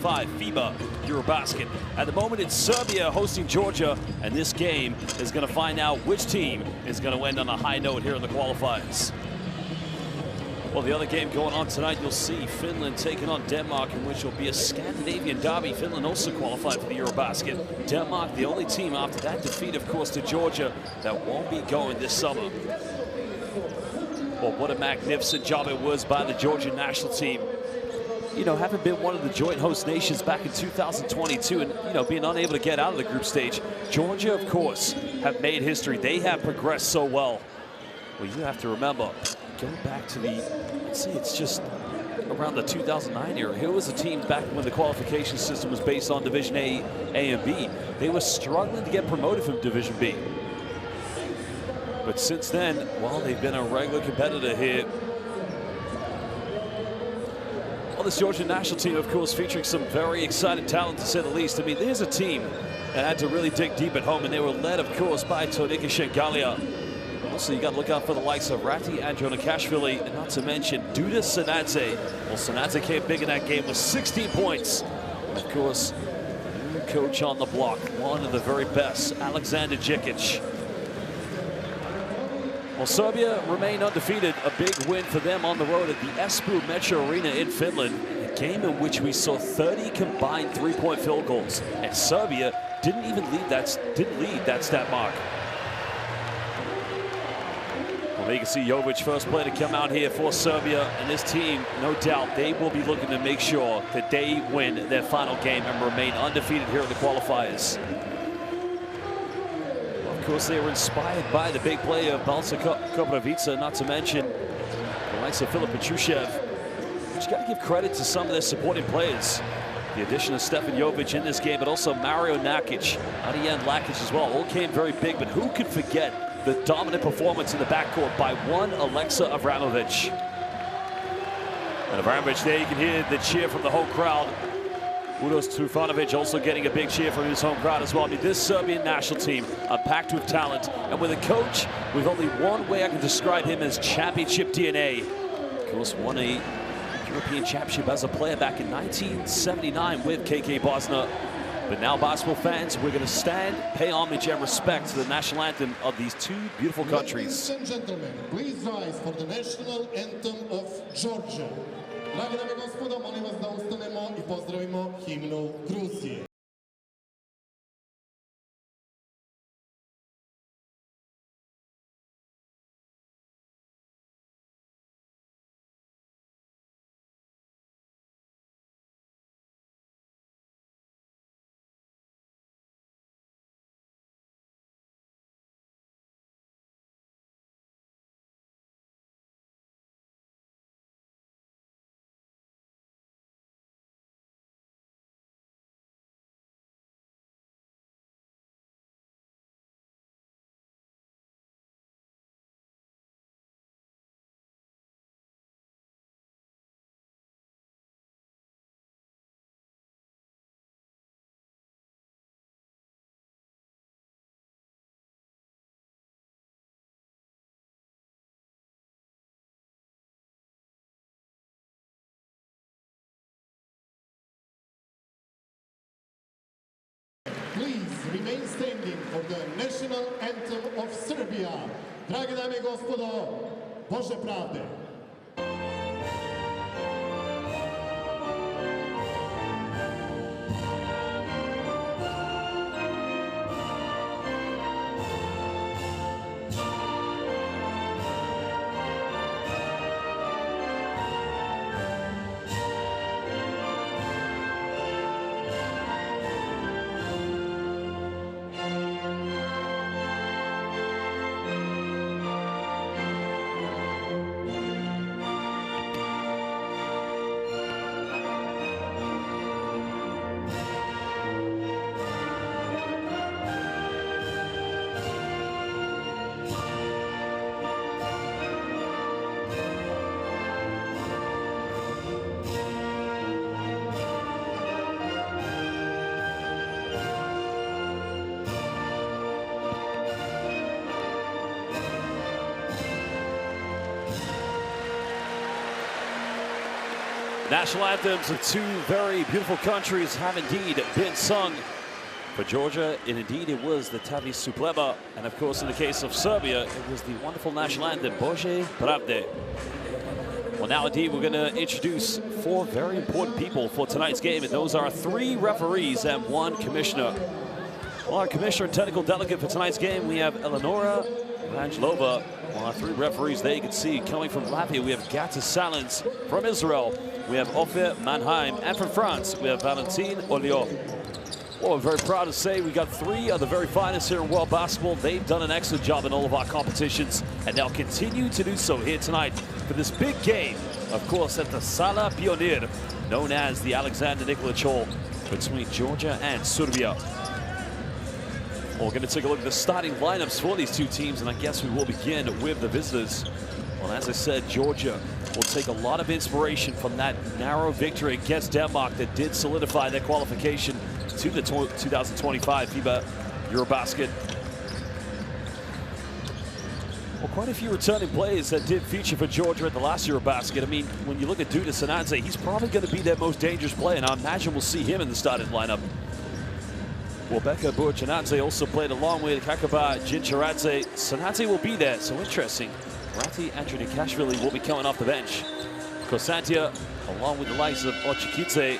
2025 FIBA EuroBasket. At the moment, it's Serbia hosting Georgia, and this game is going to find out which team is going to end on a high note here in the qualifiers. Well, the other game going on tonight, you'll see Finland taking on Denmark, in which will be a Scandinavian derby. Finland also qualified for the EuroBasket. Denmark, the only team after that defeat, of course, to Georgia, that won't be going this summer. Well, what a magnificent job it was by the Georgian national team. You know, having been one of the joint host nations back in 2022 and, you know, being unable to get out of the group stage, Georgia, of course, have made history. They have progressed so well. Well, you have to remember, going back to the, let's see, it's just around the 2009 era. Here was a team back when the qualification system was based on Division A, and B. They were struggling to get promoted from Division B. But since then, well, they've been a regular competitor here. Well, this Georgian national team, of course, featuring some very exciting talent, to say the least. I mean, there's a team that had to really dig deep at home, and they were led, of course, by Tonika Shengalia. Also, you got to look out for the likes of Rati Andronikashvili, and not to mention Duda Sanadze. Well, Sanadze came big in that game with 16 points. And of course, new coach on the block, one of the very best, Alexander Djikic. Well, Serbia remained undefeated. A big win for them on the road at the Espoo Metro Arena in Finland. A game in which we saw 30 combined three-point field goals, and Serbia didn't lead that stat mark. Well, you can see Jovic, first player to come out here for Serbia, and this team, no doubt, they will be looking to make sure that they win their final game and remain undefeated here in the qualifiers. Of course, they were inspired by the big play of Balsa Koprivica, not to mention the likes of Filip Petrušev. But you got to give credit to some of their supporting players. The addition of Stefan Jovic in this game, but also Mario Nakic, Arijan Lakic as well, all came very big. But who could forget the dominant performance in the backcourt by one Alexa Avramovic? And Avramovic, there you can hear the cheer from the home crowd. Uros Trufanovic also getting a big cheer from his home crowd as well. I mean, this Serbian national team are packed with talent, and with a coach with only one way I can describe him as championship DNA. Of course, won a European championship as a player back in 1979 with KK Bosna. But now, basketball fans, we're going to stand, pay homage and respect to the national anthem of these two beautiful countries. Ladies and gentlemen, please rise for the national anthem of Georgia. Drage dame i gospodo, molim vas da ustanemo i pozdravimo himnu Gruzije. Please remain standing for the national anthem of Serbia. Drage dame i gospodo, Bože pravde. National anthems of two very beautiful countries have indeed been sung. For Georgia, and indeed it was the Tavi Supleva, and of course in the case of Serbia, it was the wonderful national anthem, Bože Pravde. Well, now indeed we're going to introduce four very important people for tonight's game, and those are three referees and one commissioner. Well, our commissioner and technical delegate for tonight's game, we have Eleonora Rangelova. Well, our three referees there you can see coming from Latvia, we have Gata Salins. From Israel, we have Ofer Mannheim, and from France, we have Valentin Olio. Well, we're very proud to say we got three of the very finest here in world basketball. They've done an excellent job in all of our competitions, and they'll continue to do so here tonight for this big game, of course, at the Sala Pionir, known as the Alexander Nikolic Hall, between Georgia and Serbia. Well, we're going to take a look at the starting lineups for these two teams, and I guess we will begin with the visitors. Well, as I said, Georgia will take a lot of inspiration from that narrow victory against Denmark that did solidify their qualification to the 2025 FIBA EuroBasket. Well, quite a few returning players that did feature for Georgia at the last EuroBasket. I mean, when you look at Duda Sanadze, he's probably going to be their most dangerous player, and I imagine we'll see him in the starting lineup. Well, Beka Burjanadze also played along with Kakaba Jincharadze. Sanadze will be there, so interesting. Rati Andronikashvili will be coming off the bench. Kosantia, along with the likes of Ochikidze.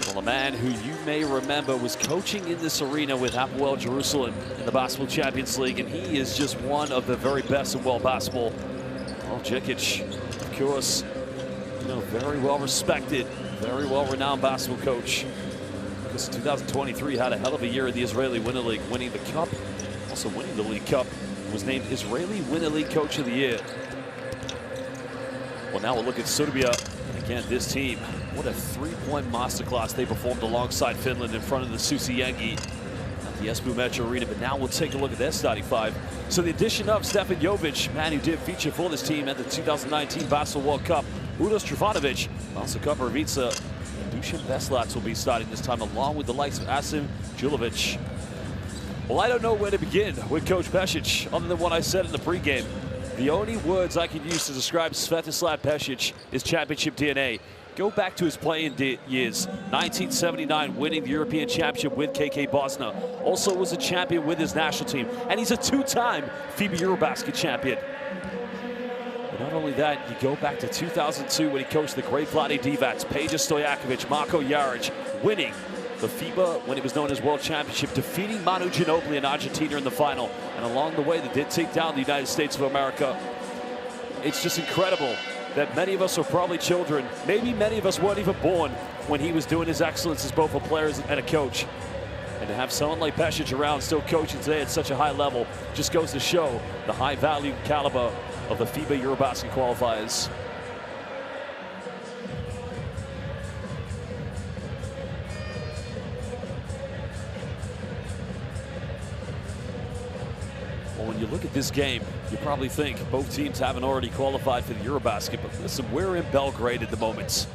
Well, a man who you may remember was coaching in this arena with Hapoel Jerusalem in the Basketball Champions League, and he is just one of the very best in world basketball. Well, Djekic, of course, you know, very well respected, very well renowned basketball coach. Because 2023 had a hell of a year in the Israeli Winter League, winning the Cup, also winning the League Cup. Was named Israeli Winter League Coach of the Year. Well, now we'll look at Serbia. And again, this team, what a three-point masterclass they performed alongside Finland in front of the Susi Yengi at the Espoo Metro Arena. But now we'll take a look at their starting five. So the addition of Stefan Jovic, man who did feature for this team at the 2019 Basketball World Cup, Udos Trivanovic, also Koparavica, and Dusan Veslac will be starting this time, along with the likes of Asim Julovic. Well, I don't know where to begin with Coach Pesic, other than what I said in the pregame. The only words I can use to describe Svetislav Pesic is championship DNA. Go back to his playing years. 1979, winning the European Championship with KK Bosna. Also was a champion with his national team. And he's a two-time FIBA EuroBasket champion. But not only that, you go back to 2002 when he coached the great Vlade Divac, Peja Stojakovic, Marko Jaric, winning the FIBA, when it was known as World Championship, defeating Manu Ginobili in Argentina in the final. And along the way, they did take down the United States of America. It's just incredible that many of us are probably children. Maybe many of us weren't even born when he was doing his excellence as both a player and a coach. And to have someone like Pesic around still coaching today at such a high level just goes to show the high value caliber of the FIBA EuroBasket qualifiers. Well, when you look at this game, you probably think both teams haven't already qualified for the EuroBasket, but listen, we're in Belgrade at the moment.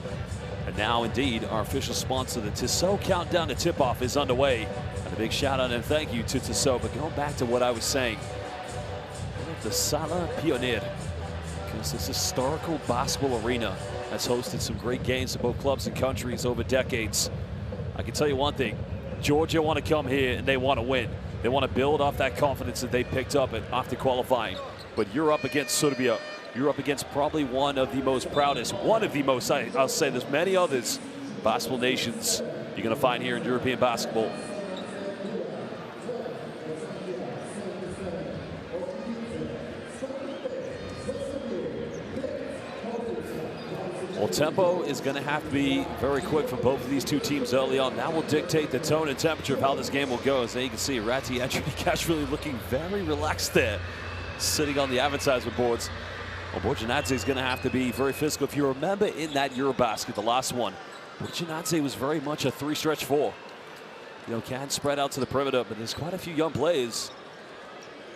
And now, indeed, our official sponsor, the Tissot Countdown to Tip-Off, is underway. And a big shout-out and thank you to Tissot. But going back to what I was saying, the Sala Pionir, because this historical basketball arena has hosted some great games for both clubs and countries over decades. I can tell you one thing, Georgia want to come here and they want to win. They want to build off that confidence that they picked up after qualifying. But you're up against Serbia. You're up against probably one of the most proudest, I'll say there's many others, basketball nations you're going to find here in European basketball. Well, tempo is going to have to be very quick for both of these two teams early on. That will dictate the tone and temperature of how this game will go. As you can see, Rati Andronikashvili looking very relaxed there, sitting on the advertisement boards. Well, Burjanadze is going to have to be very physical. If you remember in that EuroBasket, the last one, Burjanadze was very much a three-stretch four. You know, can spread out to the perimeter, but there's quite a few young players.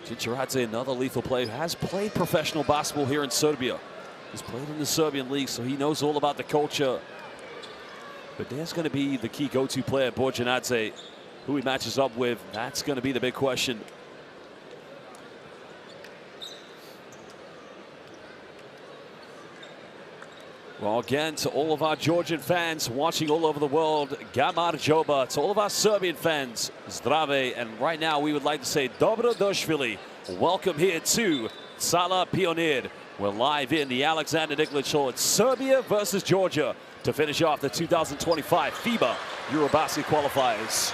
Jincharadze, another lethal player, has played professional basketball here in Serbia. He's played in the Serbian league, so he knows all about the culture. But there's going to be the key go-to player, Burjanadze, who he matches up with. That's going to be the big question. Well, again, to all of our Georgian fans watching all over the world, Gamar Joba. To all of our Serbian fans, Zdrave. And right now, we would like to say Dobro došli. Welcome here to Sala Pionir. We're live in the Alexander Nikolic Hall. It's Serbia versus Georgia to finish off the 2025 FIBA EuroBasket qualifiers.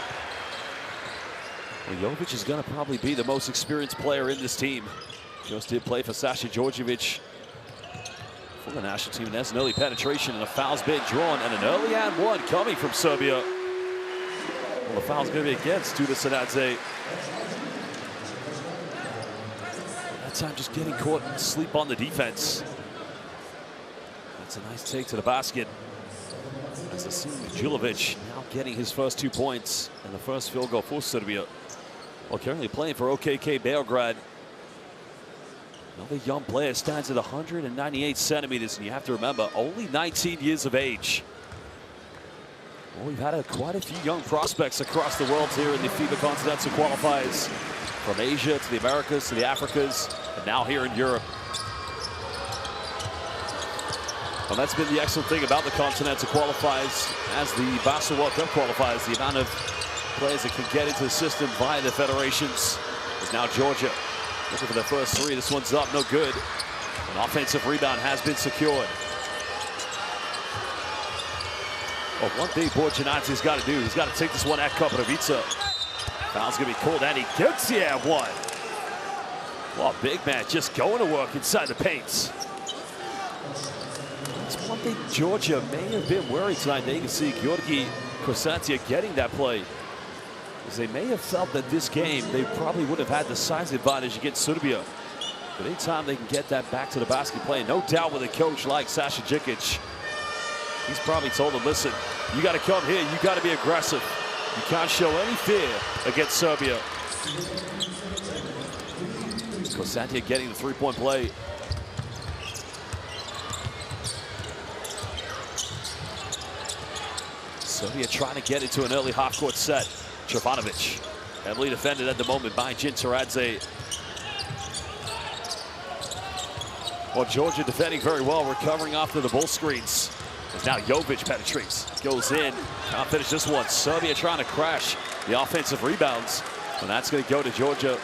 Well, Jovic is going to probably be the most experienced player in this team. Just did play for Sasha Djordjevic for the national team. And there's an early penetration and a foul's been drawn and an early and one coming from Serbia. Well, the foul's going to be against Duda Sanadze. That time just getting caught asleep on the defense. That's a nice take to the basket. As the senior Djulovic now getting his first 2 points and the first field goal for Serbia. Well, currently playing for OKK Beograd. Another young player, stands at 198 centimeters, and you have to remember, only 19 years of age. Well, we've had quite a few young prospects across the world here in the FIBA Continental Qualifiers. From Asia to the Americas to the Africas, and now here in Europe. Well, that's been the excellent thing about the Continental Qualifiers as the Basel World Cup qualifiers. The amount of players that can get into the system via the federations. Is now Georgia looking for their first three. This one's up, no good. An offensive rebound has been secured. Well, one thing Borjanadze's got to do, he's got to take this one at Kaprovica. Foul's going to be called, and he gets the and one. Well, big man just going to work inside the paints. That's one thing Georgia may have been worried tonight. They can see Georgi Kosantia getting that play. Because they may have felt that this game, they probably would have had the size advantage against Serbia. But anytime they can get that back to the basket play, no doubt with a coach like Sasha Djikic, he's probably told them, listen, you got to come here, you got to be aggressive. You can't show any fear against Serbia. Kosantia getting the three-point play. Serbia trying to get into an early half-court set. Jovanovic, heavily defended at the moment by Djintaradze. Well, Georgia defending very well, recovering after the ball screens. As now Jovic penetrates, goes in, can't finish this one. Serbia trying to crash the offensive rebounds, and that's going to go to Georgia.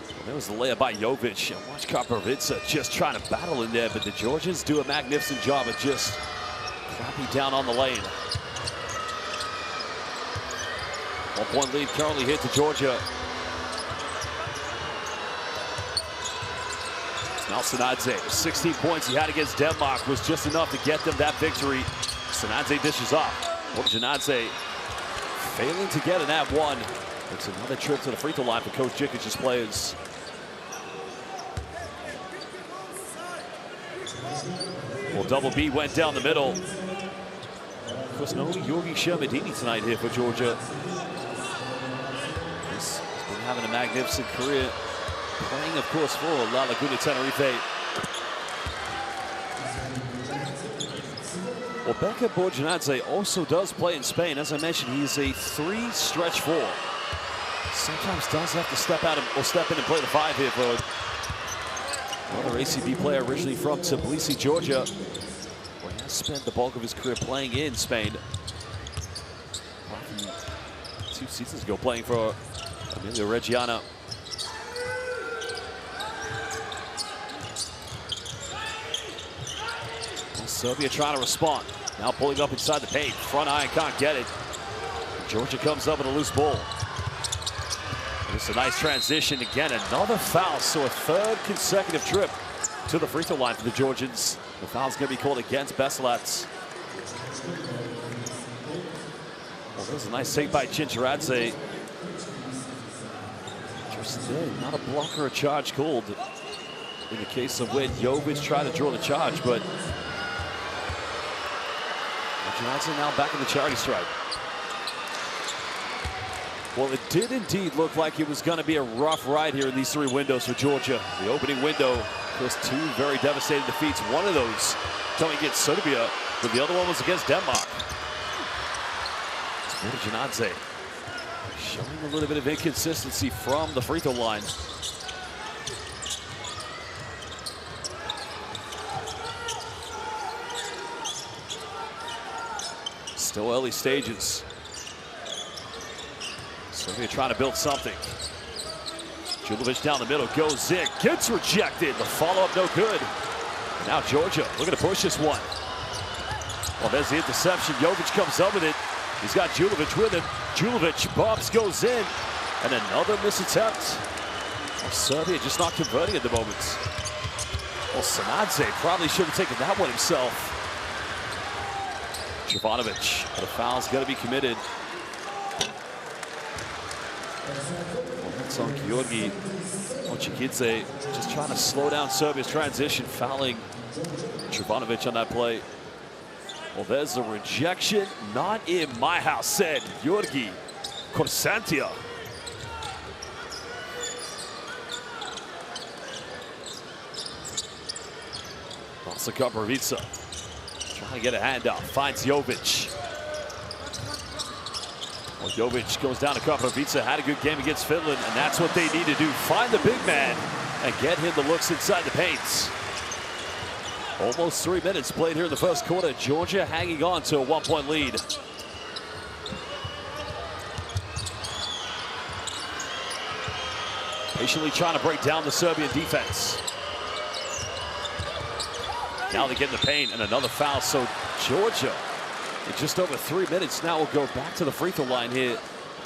Well, there was the layup by Jovic, and watch Kaprovica just trying to battle in there, but the Georgians do a magnificent job of just clapping down on the lane. 1 point lead currently here to Georgia. Now Sanadze, 16 points he had against Denmark was just enough to get them that victory. Sanadze dishes off. Borjanadze failing to get an at one. It's another trip to the free throw line for Coach Djikic's players. Well, double B went down the middle. Of course, no Yorgi Shermadini tonight here for Georgia. He's been having a magnificent career. Playing, of course, for La Laguna Tenerife. Well, Beka Borjanadze also does play in Spain. As I mentioned, he's a 3 stretch 4. Sometimes does have to step out or step in and play the 5 here for another ACB player originally from Tbilisi, Georgia. Well, he has spent the bulk of his career playing in Spain. 2 seasons ago, playing for Emilia Reggiana. Serbia trying to respond. Now pulling up inside the paint. Front iron can't get it. Georgia comes up with a loose ball. It's a nice transition. Again, another foul. So a 3rd consecutive trip to the free throw line for the Georgians. The foul's going to be called against Beselats. Well, there's a nice take by Djintaradze. Interesting. Not a block or a charge called in the case of when Jovic tried to draw the charge, but Johnson now back in the charity stripe. Well, it did indeed look like it was going to be a rough ride here in these 3 windows for Georgia. The opening window was 2 very devastating defeats. One of those coming against Serbia, but the other one was against Denmark. It's Borjanadze showing a little bit of inconsistency from the free throw line. Still early stages. Serbia trying to build something. Julovic down the middle, goes in, gets rejected. The follow-up no good. And now Georgia looking to push this one. Well, there's the interception. Jovic comes up with it. He's got Julovic with him. Julovic bumps, goes in, and another missed attempt. Well, Serbia just not converting at the moment. Well, Sanadze probably should have taken that one himself. Jovanovic, the foul's got to be committed. Well, that's on Georgi Ochikidze, just trying to slow down Serbia's transition, fouling Jovanovic on that play. Well, there's a rejection. Not in my house, said Georgi Korsantia. Also Kaprovica. Trying to get a handoff. Finds Jovic. Well, Jovic goes down to Kaprovica. Had a good game against Finland, and that's what they need to do. Find the big man and get him the looks inside the paint. Almost 3 minutes played here in the first quarter. Georgia hanging on to a 1-point lead. Patiently trying to break down the Serbian defense. Now they get in the paint and another foul. So Georgia, in just over 3 minutes now, will go back to the free throw line here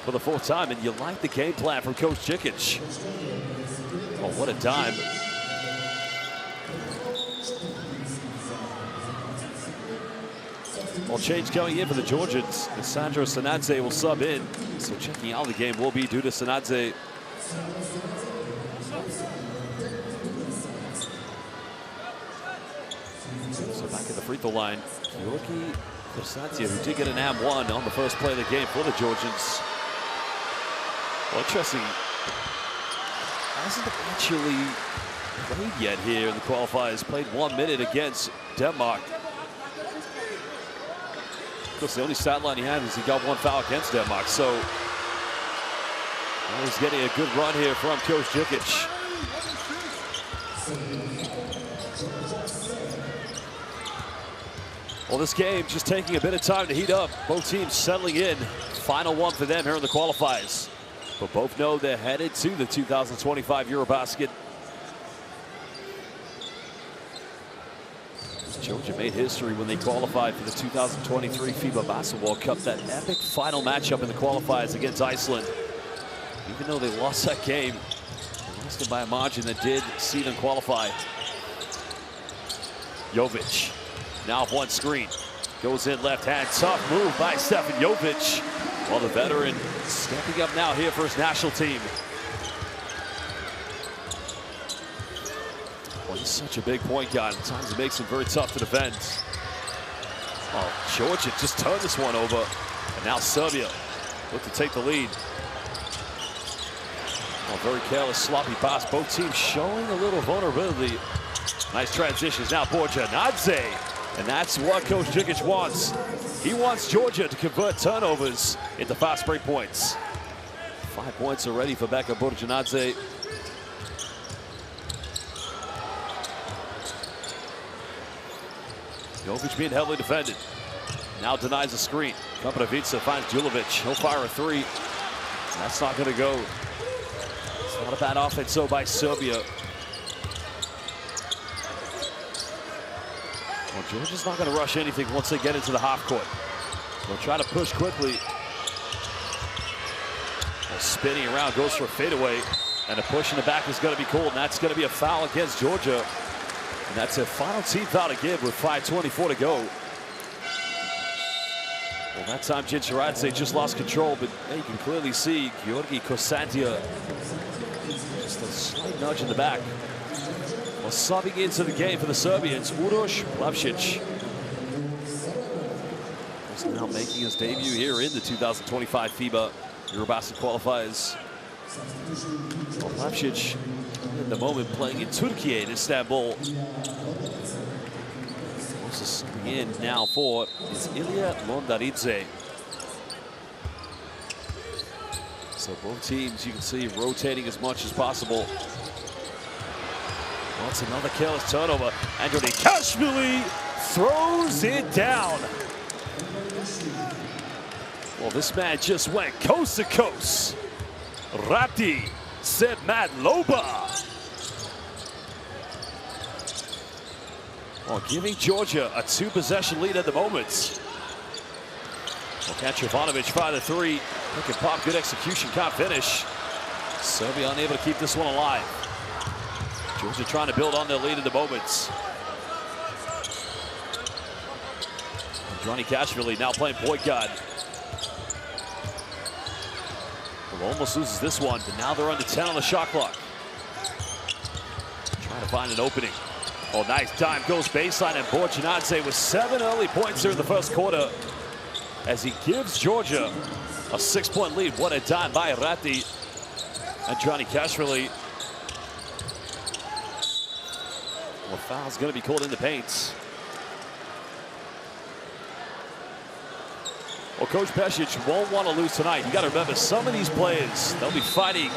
for the fourth time. And you like the game plan from Coach Djikic. Oh, what a dime. Well, change going in for the Georgians. Sandro Sanadze will sub in. So checking out the game will be due to Sanadze. So back at the free throw line, Georgi Korsantia, who did get an and-one on the first play of the game for the Georgians. Well, interesting. Hasn't actually played yet here in the qualifiers. Played 1 minute against Denmark. Of course, the only stat line he had is he got one foul against Denmark. So he's getting a good run here from Coach Djikic. Well, this game just taking a bit of time to heat up. Both teams settling in. Final one for them here in the qualifiers. But both know they're headed to the 2025 EuroBasket. Georgia made history when they qualified for the 2023 FIBA Basketball Cup. That epic final matchup in the qualifiers against Iceland. Even though they lost that game, they lost it by a margin that did see them qualify. Jovic, now off one screen. Goes in left hand, tough move by Stefan Jovic. Well, the veteran stepping up now here for his national team. Well, he's such a big point guard. At times it makes him very tough to defend. Oh, Georgia just turned this one over. And now Serbia look to take the lead. Oh, very careless, sloppy pass. Both teams showing a little vulnerability. Nice transitions now, Borjanadze. And that's what Coach Djikic wants. He wants Georgia to convert turnovers into fast break points. 5 points already for Beka Borjanadze. Jovic being heavily defended. Now denies the screen. Kaprovica finds Julovic. He'll fire a three. That's not going to go. It's not a bad offense, so by Serbia. Well, Georgia's not going to rush anything once they get into the half court. They'll try to push quickly. Well, spinning around, goes for a fadeaway. And a push in the back is going to be called. And that's going to be a foul against Georgia. And that's a final team foul to give with 5:24 to go. Well, that time Jincharadze just lost control, but you can clearly see Georgi Korsantia. Just a slight nudge in the back. Well, subbing into the game for the Serbians, Uroš Plavšić. He's now making his debut here in the 2025 FIBA EuroBasket qualifiers. Well, Plavšić in the moment playing in Turkey in Istanbul. Also subbing in now for is Ilya Londaridze. So both teams, you can see, rotating as much as possible. Well, it's another careless turnover. Andrei Kashvili throws it down. Well, this man just went coast to coast. Rati said Matt Loba. Well, giving Georgia a 2-possession lead at the moment. Well, catch Jovanovic by the 3. Pick and pop, good execution, can't finish. Serbia unable to keep this one alive. Georgia trying to build on their lead at the moment. Johnny Kashvili now playing point guard. Well, almost loses this one, but now they're under 10 on the shot clock. Trying to find an opening. Oh, nice time, goes baseline, and Borginadze with 7 early points here in the first quarter as he gives Georgia a 6-point lead. What a dime by Ratti and Johnny Kashvili. Well, foul's going to be called in the paint. Well, Coach Pesic won't want to lose tonight. You got to remember, some of these players, they'll be fighting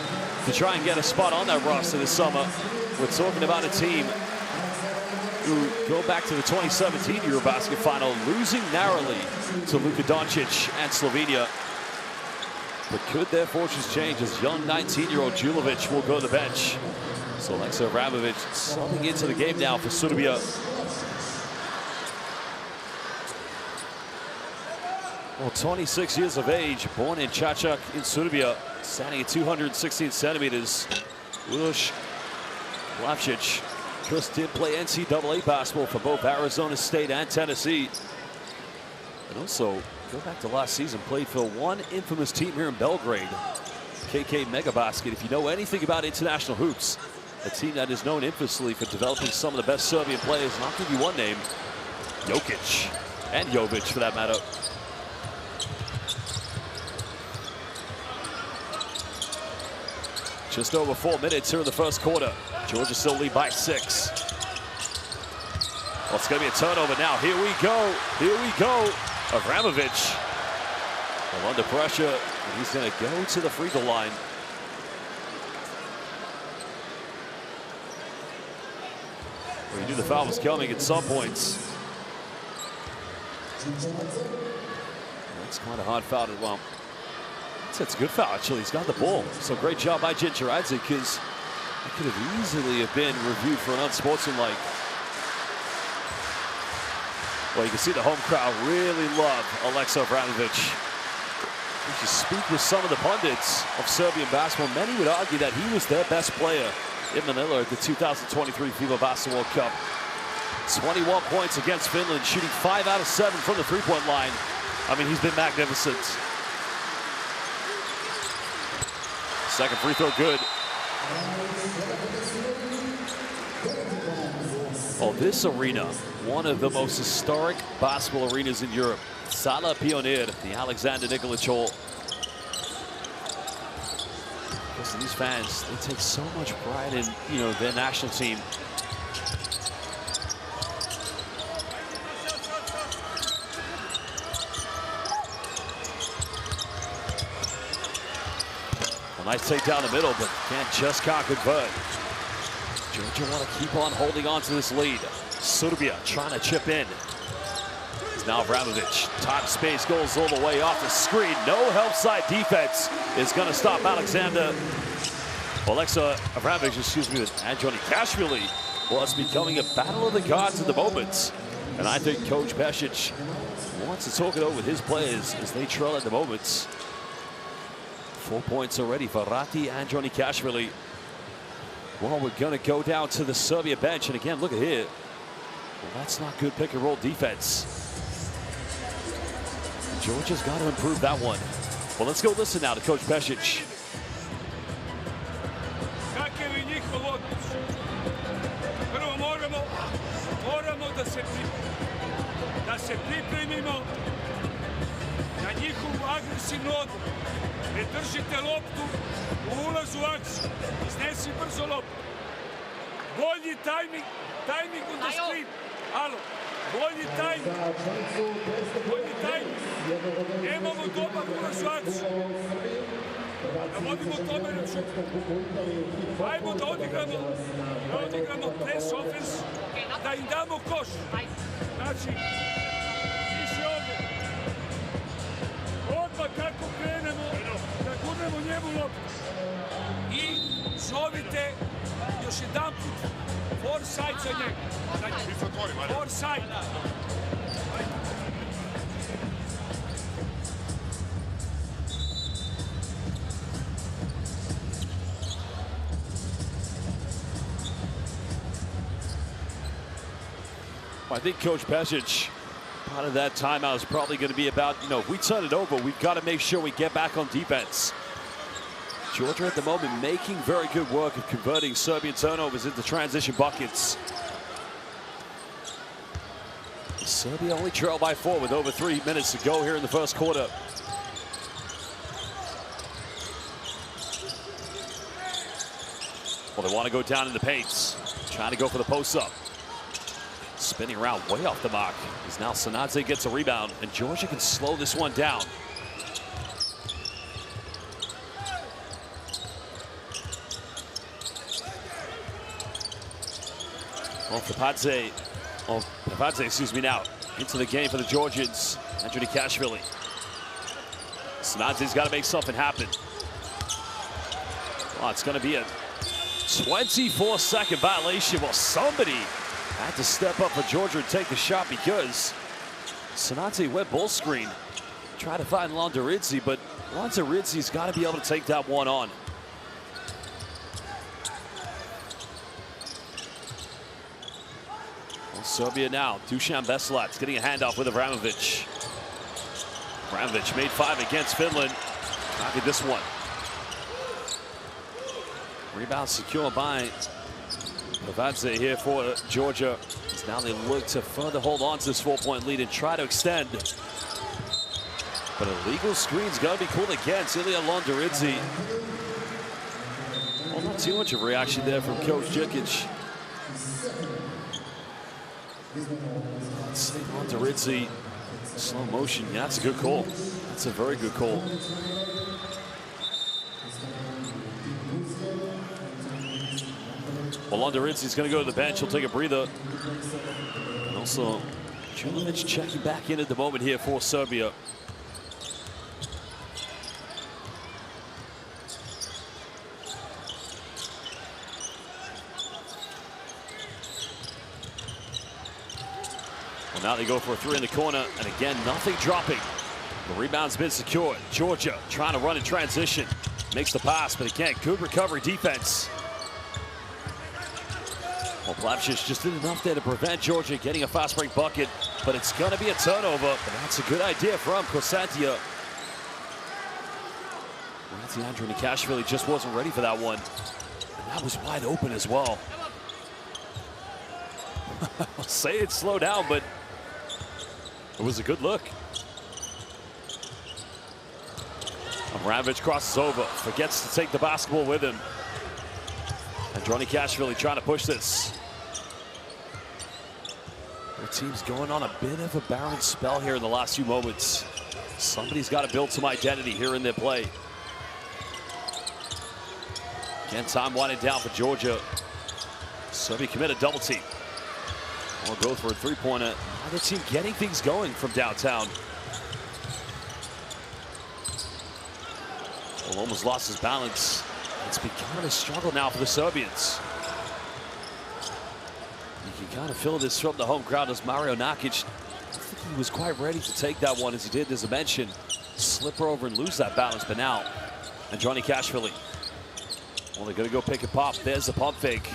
to try and get a spot on that roster this summer. We're talking about a team who go back to the 2017 EuroBasket final, losing narrowly to Luka Doncic and Slovenia. But could their fortunes change as young 19-year-old Julovic will go to the bench? So Alexa Abramovic subbing into the game now for Serbia. Well, 26 years of age, born in Čačak in Serbia, standing at 216 centimeters. Uroš Plavšić just did play NCAA basketball for both Arizona State and Tennessee. And also, go back to last season, played for one infamous team here in Belgrade, KK Megabasket. If you know anything about international hoops, a team that is known infamously for developing some of the best Serbian players, and I'll give you one name, Jokic, and Jovic for that matter. Just over 4 minutes here in the first quarter. Georgia still lead by 6. Well, it's going to be a turnover now. Here we go. Here we go. Abramovic. Well, under pressure, and he's going to go to the free throw line. Well, he knew the foul was coming at some points. That's kind of hard foul as well. It's a good foul, actually. He's got the ball. So great job by Djindjiradze, because it could have easily have been reviewed for an unsportsmanlike. Well, you can see the home crowd really love Alexa Abramovic. If you speak with some of the pundits of Serbian basketball, many would argue that he was their best player in Manila at the 2023 FIBA Basketball World Cup. 21 points against Finland, shooting 5 out of 7 from the three-point line. I mean, he's been magnificent. Second free throw good. Oh, this arena, one of the most historic basketball arenas in Europe. Sala Pionir, the Alexander Nikolic Hall. Listen, these fans, they take so much pride in, their national team. A nice take down the middle, but can't convert. Georgia want to keep on holding on to this lead. Serbia trying to chip in. It's now Abramovic. Top space goes all the way off the screen. No help side defense is going to stop Alexa Abramovic, and Johnny Kashvili. Well, it's becoming a battle of the gods at the moment. And I think Coach Pesic wants to talk it over with his players as they trail at the moment. 4 points already for Ratti and Johnny Kashvili. Well, we're going to go down to the Serbia bench. And again, look at here. Well, that's not good pick and roll defense. Georgia's got to improve that one. Well, let's go listen now to Coach Pesic. Da se pripremimo na njihovu agresivnu odbranu. Ne držite loptu u ulazu u akciju. Iznesi brzo loptu. Bolji tajming on the screen. Alo, bolji tajming. Nemamo dobar ulaz u akciju. Da vodimo tome račun. Ajmo da odigramo press offense, da im damo koš. Znači, više ovdje. Odmah Nazovite još jedan put forside za njega. Forside. I think Coach Pesic, part of that timeout is probably going to be about, if we turn it over, we've got to make sure we get back on defense. Georgia at the moment making very good work of converting Serbian turnovers into transition buckets. Serbia only trailed by 4 with over 3 minutes to go here in the first quarter. Well, they want to go down in the paints, trying to go for the post-up. Spinning around way off the mark as now Sanadze gets a rebound, and Georgia can slow this one down. Well, Papadze, excuse me, now into the game for the Georgians. Andrew Nikashvili. Sanadze's got to make something happen. Well, it's going to be a 24-second violation. Well, somebody had to step up for Georgia and take the shot because Sanadze went ball screen. Try to find Londorizzi, but Londorizzi's got to be able to take that one on. Well, Serbia now. Dusan Veselac getting a handoff with Avramovic. Avramovic made 5 against Finland. Copied this one. Rebound secure by Papadze here for Georgia. As now they look to further hold on to this 4-point lead and try to extend. But a legal screen's got to be called against Ilya Londorizzi. Well, not too much of a reaction there from Coach Djikic. Londorizzi, slow motion. Yeah, that's a good call. That's a very good call. Well, Londorizzi's going to go to the bench. He'll take a breather. And also, Julovic checking back in at the moment here for Serbia. Well, now they go for a 3 in the corner. And again, nothing dropping. The rebound's been secured. Georgia trying to run in transition. Makes the pass, but again, good recovery defense. Well, Plavšić just did enough there to prevent Georgia getting a fast break bucket, but it's going to be a turnover. But that's a good idea from Kosantia. Andrew Nikashvili just wasn't ready for that one. And that was wide open as well. I'll say it slowed down, but it was a good look. Avramovic crosses over, forgets to take the basketball with him. And Nikashvili trying to push this. Their team's going on a bit of a barren spell here in the last few moments. Somebody's got to build some identity here in their play. Again, time winding down for Georgia. Serbia commit a double team. We'll go for a 3-pointer. Another team getting things going from downtown. Well, almost lost his balance. It's becoming a struggle now for the Serbians. You can kind of feel this from the home crowd as Mario Nakic, I think he was quite ready to take that one as he did, as I mentioned, slip over and lose that balance. But now, Andrew Nikashvili. Well, they're going to go pick and pop. There's the pump fake.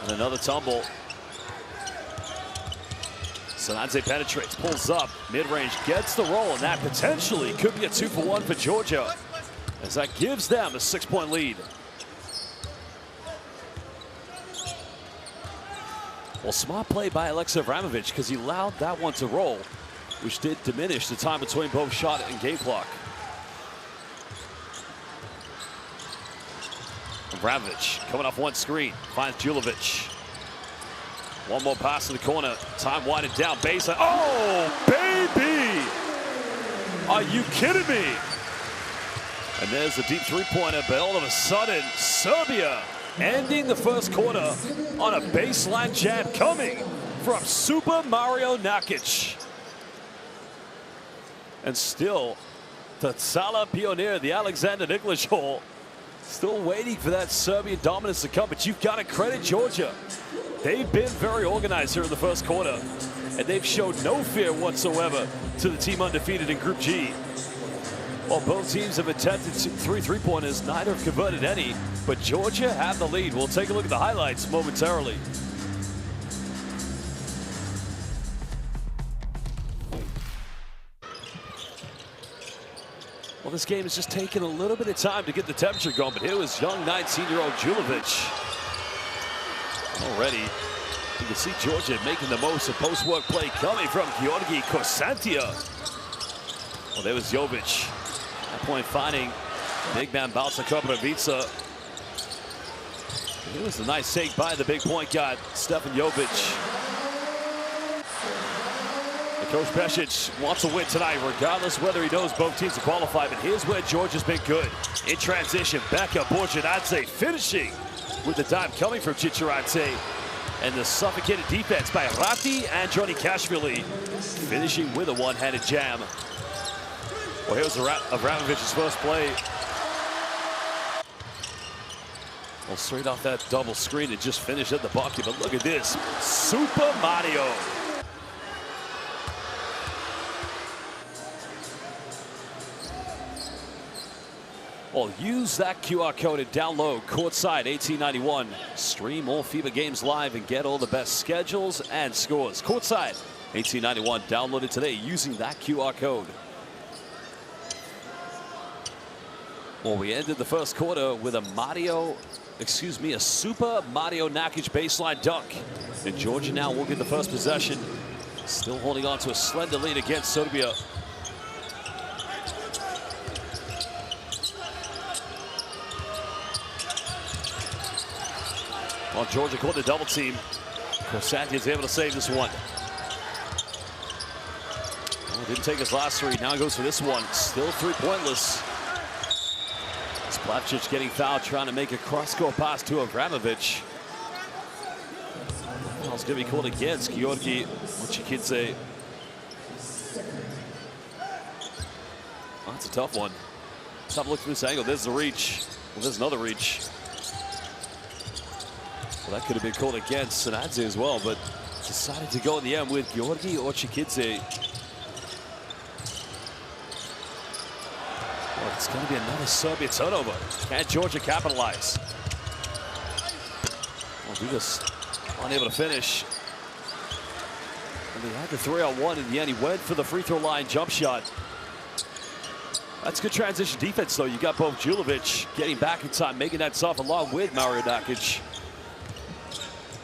And another tumble. Sanadze penetrates, pulls up, mid-range, gets the roll, and that potentially could be a 2-for-1 for Georgia, as that gives them a 6-point lead. Well, smart play by Aleksej Avramovic, because he allowed that one to roll, which did diminish the time between both shot and game clock. Avramovic coming off one screen, finds Julovic. One more pass in the corner, time winding down, baseline. Oh, baby! Are you kidding me? And there's the deep 3-pointer, but all of a sudden, Serbia ending the first quarter on a baseline jam coming from Super Mario Nakic. And still, the Sala pioneer, the Alexander Nikolic hole, Still waiting for that Serbian dominance to come, but you've got to credit Georgia. They've been very organized here in the first quarter, and they've showed no fear whatsoever to the team undefeated in Group G. While both teams have attempted 3 3-pointers, neither have converted any, but Georgia have the lead. We'll take a look at the highlights momentarily. Well, this game has just taken a little bit of time to get the temperature going, but here was young 19-year-old Julovic. Already, you can see Georgia making the most of post-work play coming from Georgi Kosantia. Well, there was Jovic. At that point, finding big man Balsa Koprivica. It was a nice take by the big point guard, Stefan Jovic. Coach Pesic wants to win tonight, regardless whether he knows both teams to qualify. But here's where Georgia's been good. In transition, Becca Borjanadze finishing with the dime coming from Chicharadze. And the suffocated defense by Rati and Johnny Kashvili, finishing with a one-handed jam. Well, here's Avramovic's first play. Well, straight off that double screen, it just finished at the bucket. But look at this, Super Mario. Well, use that QR code and download Courtside 1891. Stream all FIBA games live and get all the best schedules and scores. Courtside 1891. Download it today using that QR code. Well, we ended the first quarter with a Super Mario Nakic baseline dunk. And Georgia now will get the first possession. Still holding on to a slender lead against Serbia. Well, Georgia caught the double team. Kosantia is able to save this one. Well, didn't take his last three. Now he goes for this one. Still three-pointless. Splavčić getting fouled, trying to make a cross-court pass to Avramovic. Foul's going to be called against Georgi Ochikidze. Oh, that's a tough one. Let's have a look from this angle. There's the reach. Well, there's another reach. Well, that could have been called against Sanadze as well, but decided to go in the end with Georgi Ochikidze. Well, it's going to be another Serbia turnover. Can Georgia capitalize? Well, Dudas unable to finish. And they had the 3-on-1 in the end. He went for the free throw line jump shot. That's good transition defense, though. You got both Julovic getting back in time, making that tough, along with Mario Nakic.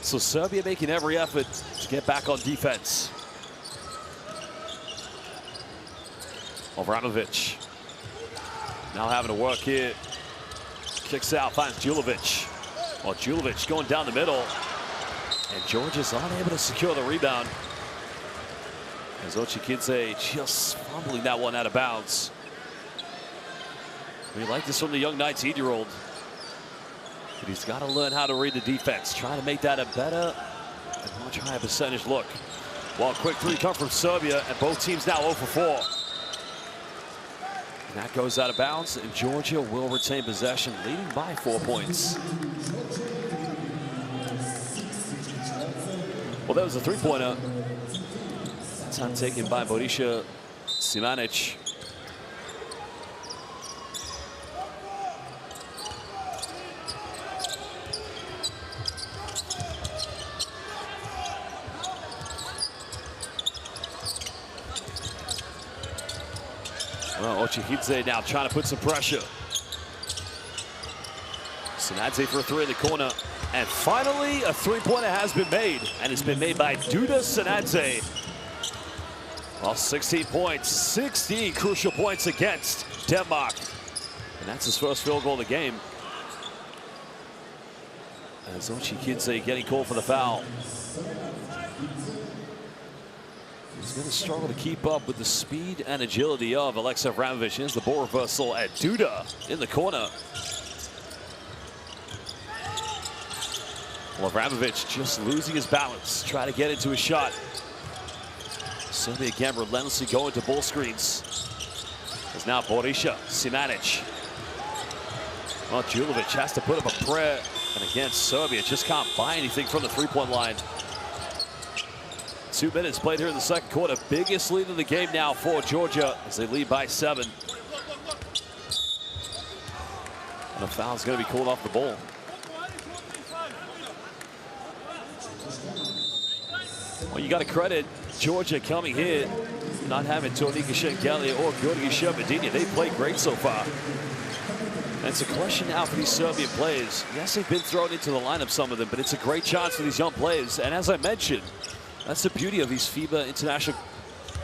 So Serbia making every effort to get back on defense. Avramovic now having to work here. Kicks out, finds Julovic. Well, Julovic going down the middle. And Georgia's unable to secure the rebound. As Ochikidze just fumbling that one out of bounds. We like this from the young 19-year-old. But he's got to learn how to read the defense. Trying to make that a better and much higher percentage look. Well, quick three come from Serbia, and both teams now 0 for 4. And that goes out of bounds, and Georgia will retain possession, leading by 4 points. Well, that was a three-pointer. That time taken by Borisa Simanic. Well, Ochikidze now trying to put some pressure. Sanadze for a three in the corner. And finally, a three-pointer has been made. And it's been made by Duda Sanadze. Well, 16 points, 16 crucial points against Denmark. And that's his first field goal of the game. As Ochikidze getting called for the foul. He's going to struggle to keep up with the speed and agility of Alexa Avramovic. Here's the ball reversal at Duda in the corner. Well, Avramovic just losing his balance, trying to get into a shot. Serbia again relentlessly going to ball screens. There's now Borisa Simanic. Well, Julovic has to put up a prayer, and again, Serbia just can't buy anything from the three-point line. 2 minutes played here in the second quarter. Biggest lead of the game now for Georgia as they lead by 7. And a foul is going to be called off the ball. Well, you got to credit Georgia coming here, not having Tonika Shengelia or Georgi Sherbedina. They played great so far. And it's a question now for these Serbian players. Yes, they've been thrown into the lineup, some of them, but it's a great chance for these young players. And as I mentioned, that's the beauty of these FIBA international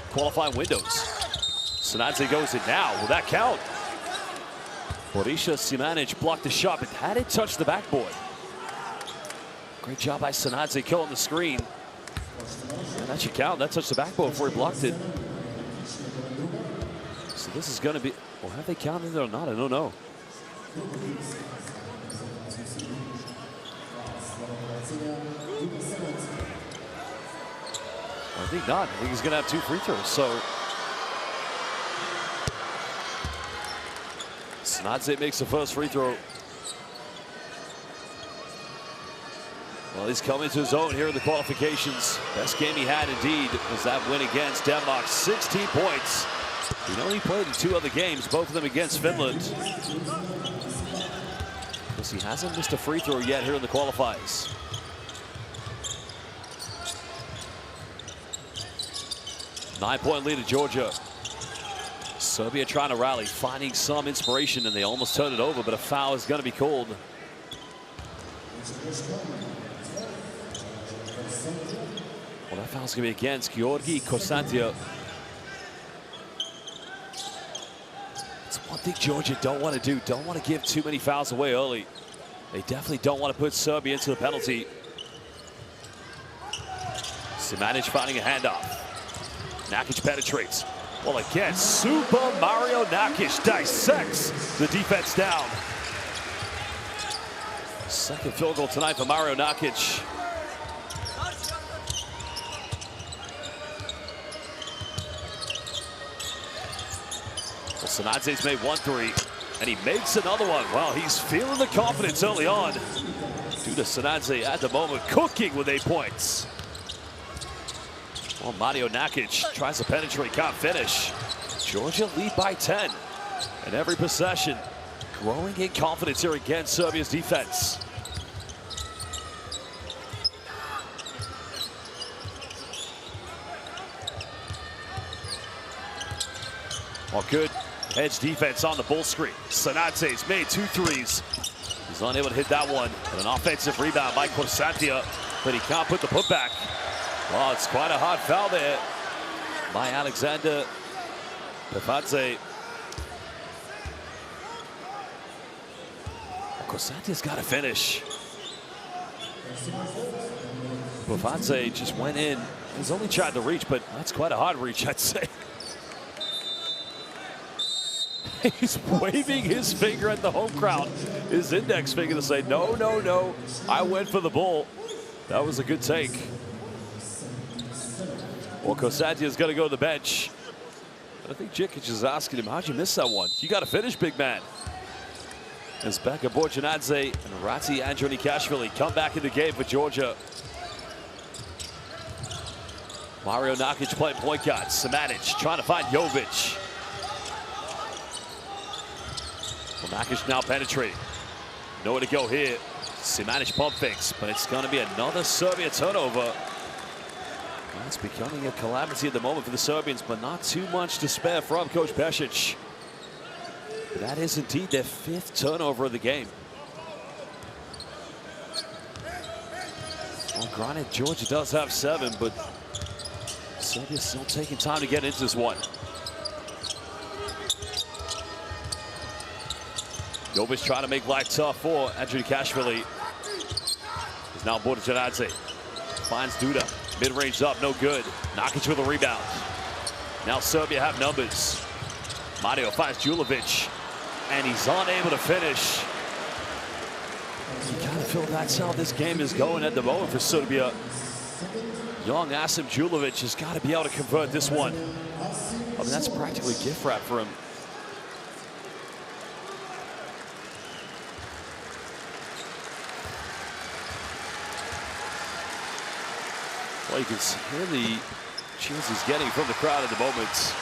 qualifying windows. Sinadze goes in now. Will that count? Borisha Simanic blocked the shot, but had it touched the backboard. Great job by Sinadze killing the screen. And that should count. That touched the backboard before he blocked it. So this is going to be, well, have they counted it or not? I don't know. I think not. I think he's going to have 2 free throws. So Sinadze makes the first free throw. Well, he's coming to his own here in the qualifications. Best game he had indeed was that win against Denmark. 16 points. You know, he played in 2 other games, both of them against Finland. Because he hasn't missed a free throw yet here in the qualifiers. 9-point lead to Georgia. Serbia trying to rally, finding some inspiration, and they almost turned it over, but a foul is going to be called. Well, that foul's going to be against Georgi Kosantia. It's one thing Georgia don't want to do. Don't want to give too many fouls away early. They definitely don't want to put Serbia into the penalty. Simanic finding a handoff. Nakic penetrates. Well, again, Super Mario Nakic dissects the defense down. Second field goal tonight for Mario Nakic. Well, Sinadze's made 1 3, and he makes another one. Well, he's feeling the confidence early on. Duda Sinadze at the moment cooking with 8 points. Well, Mario Nakic tries to penetrate, can't finish. Georgia lead by 10. And every possession, growing in confidence here against Serbia's defense. Well, good edge defense on the bull screen. Sinadze's made 2 threes. He's unable to hit that one. And an offensive rebound by Kosantia, but he can't put the putback. Oh, it's quite a hard foul there by Alexander Pefadze. Kosantia's got to finish. Pefadze just went in. He's only tried to reach, but that's quite a hard reach, I'd say. He's waving his finger at the home crowd, his index finger, to say, no, no, no, I went for the ball. That was a good take. Well, Kosantia's going to go to the bench. But I think Djikic is asking him, how'd you miss that one? You got to finish, big man. As Beka Borjanadze and Rati Andronikashvili come back in the game for Georgia. Mario Nakic playing point guard. Simanic trying to find Jovic. Well, Nakic now penetrating. Nowhere to go here. Simanic pump fakes, but it's going to be another Serbia turnover. It's becoming a calamity at the moment for the Serbians, but not too much to spare from Coach Pesic. But that is indeed their 5th turnover of the game. Well, granted, Georgia does have 7, but Serbia's still taking time to get into this one. Jovic trying to make life tough for Andronikashvili. He's now Borjanadze. Finds Duda. Mid-range up, no good. Nakic with a rebound. Now Serbia have numbers. Mario finds Julovic, and he's unable to finish. You kind of feel that's how this game is going at the moment for Serbia. Young Asim Julovic has got to be able to convert this one. I mean, that's practically gift wrap for him. Well, you can hear the cheers he's getting from the crowd at the moment.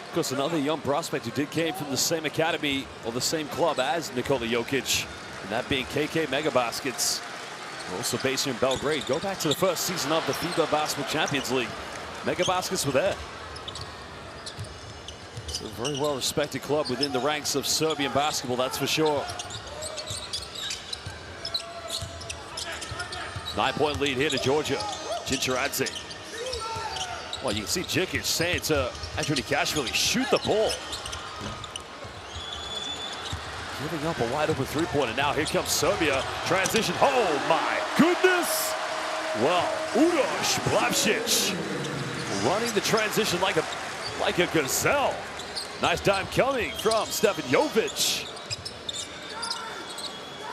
Of course, another young prospect who came from the same academy or the same club as Nikola Jokic, and that being KK Megabaskets, also based here in Belgrade. Go back to the first season of the FIBA Basketball Champions League. Megabaskets were there. It's a very well-respected club within the ranks of Serbian basketball, that's for sure. 9-point lead here to Georgia. Djinčaradze. Well, you can see Djikic saying to Andronichashvili, shoot the ball. Giving up a wide-open three-pointer. Now here comes Serbia. Transition. Oh, my goodness. Well, Uroš Plavšić running the transition like a gazelle. Nice dime coming from Stefan Jovic.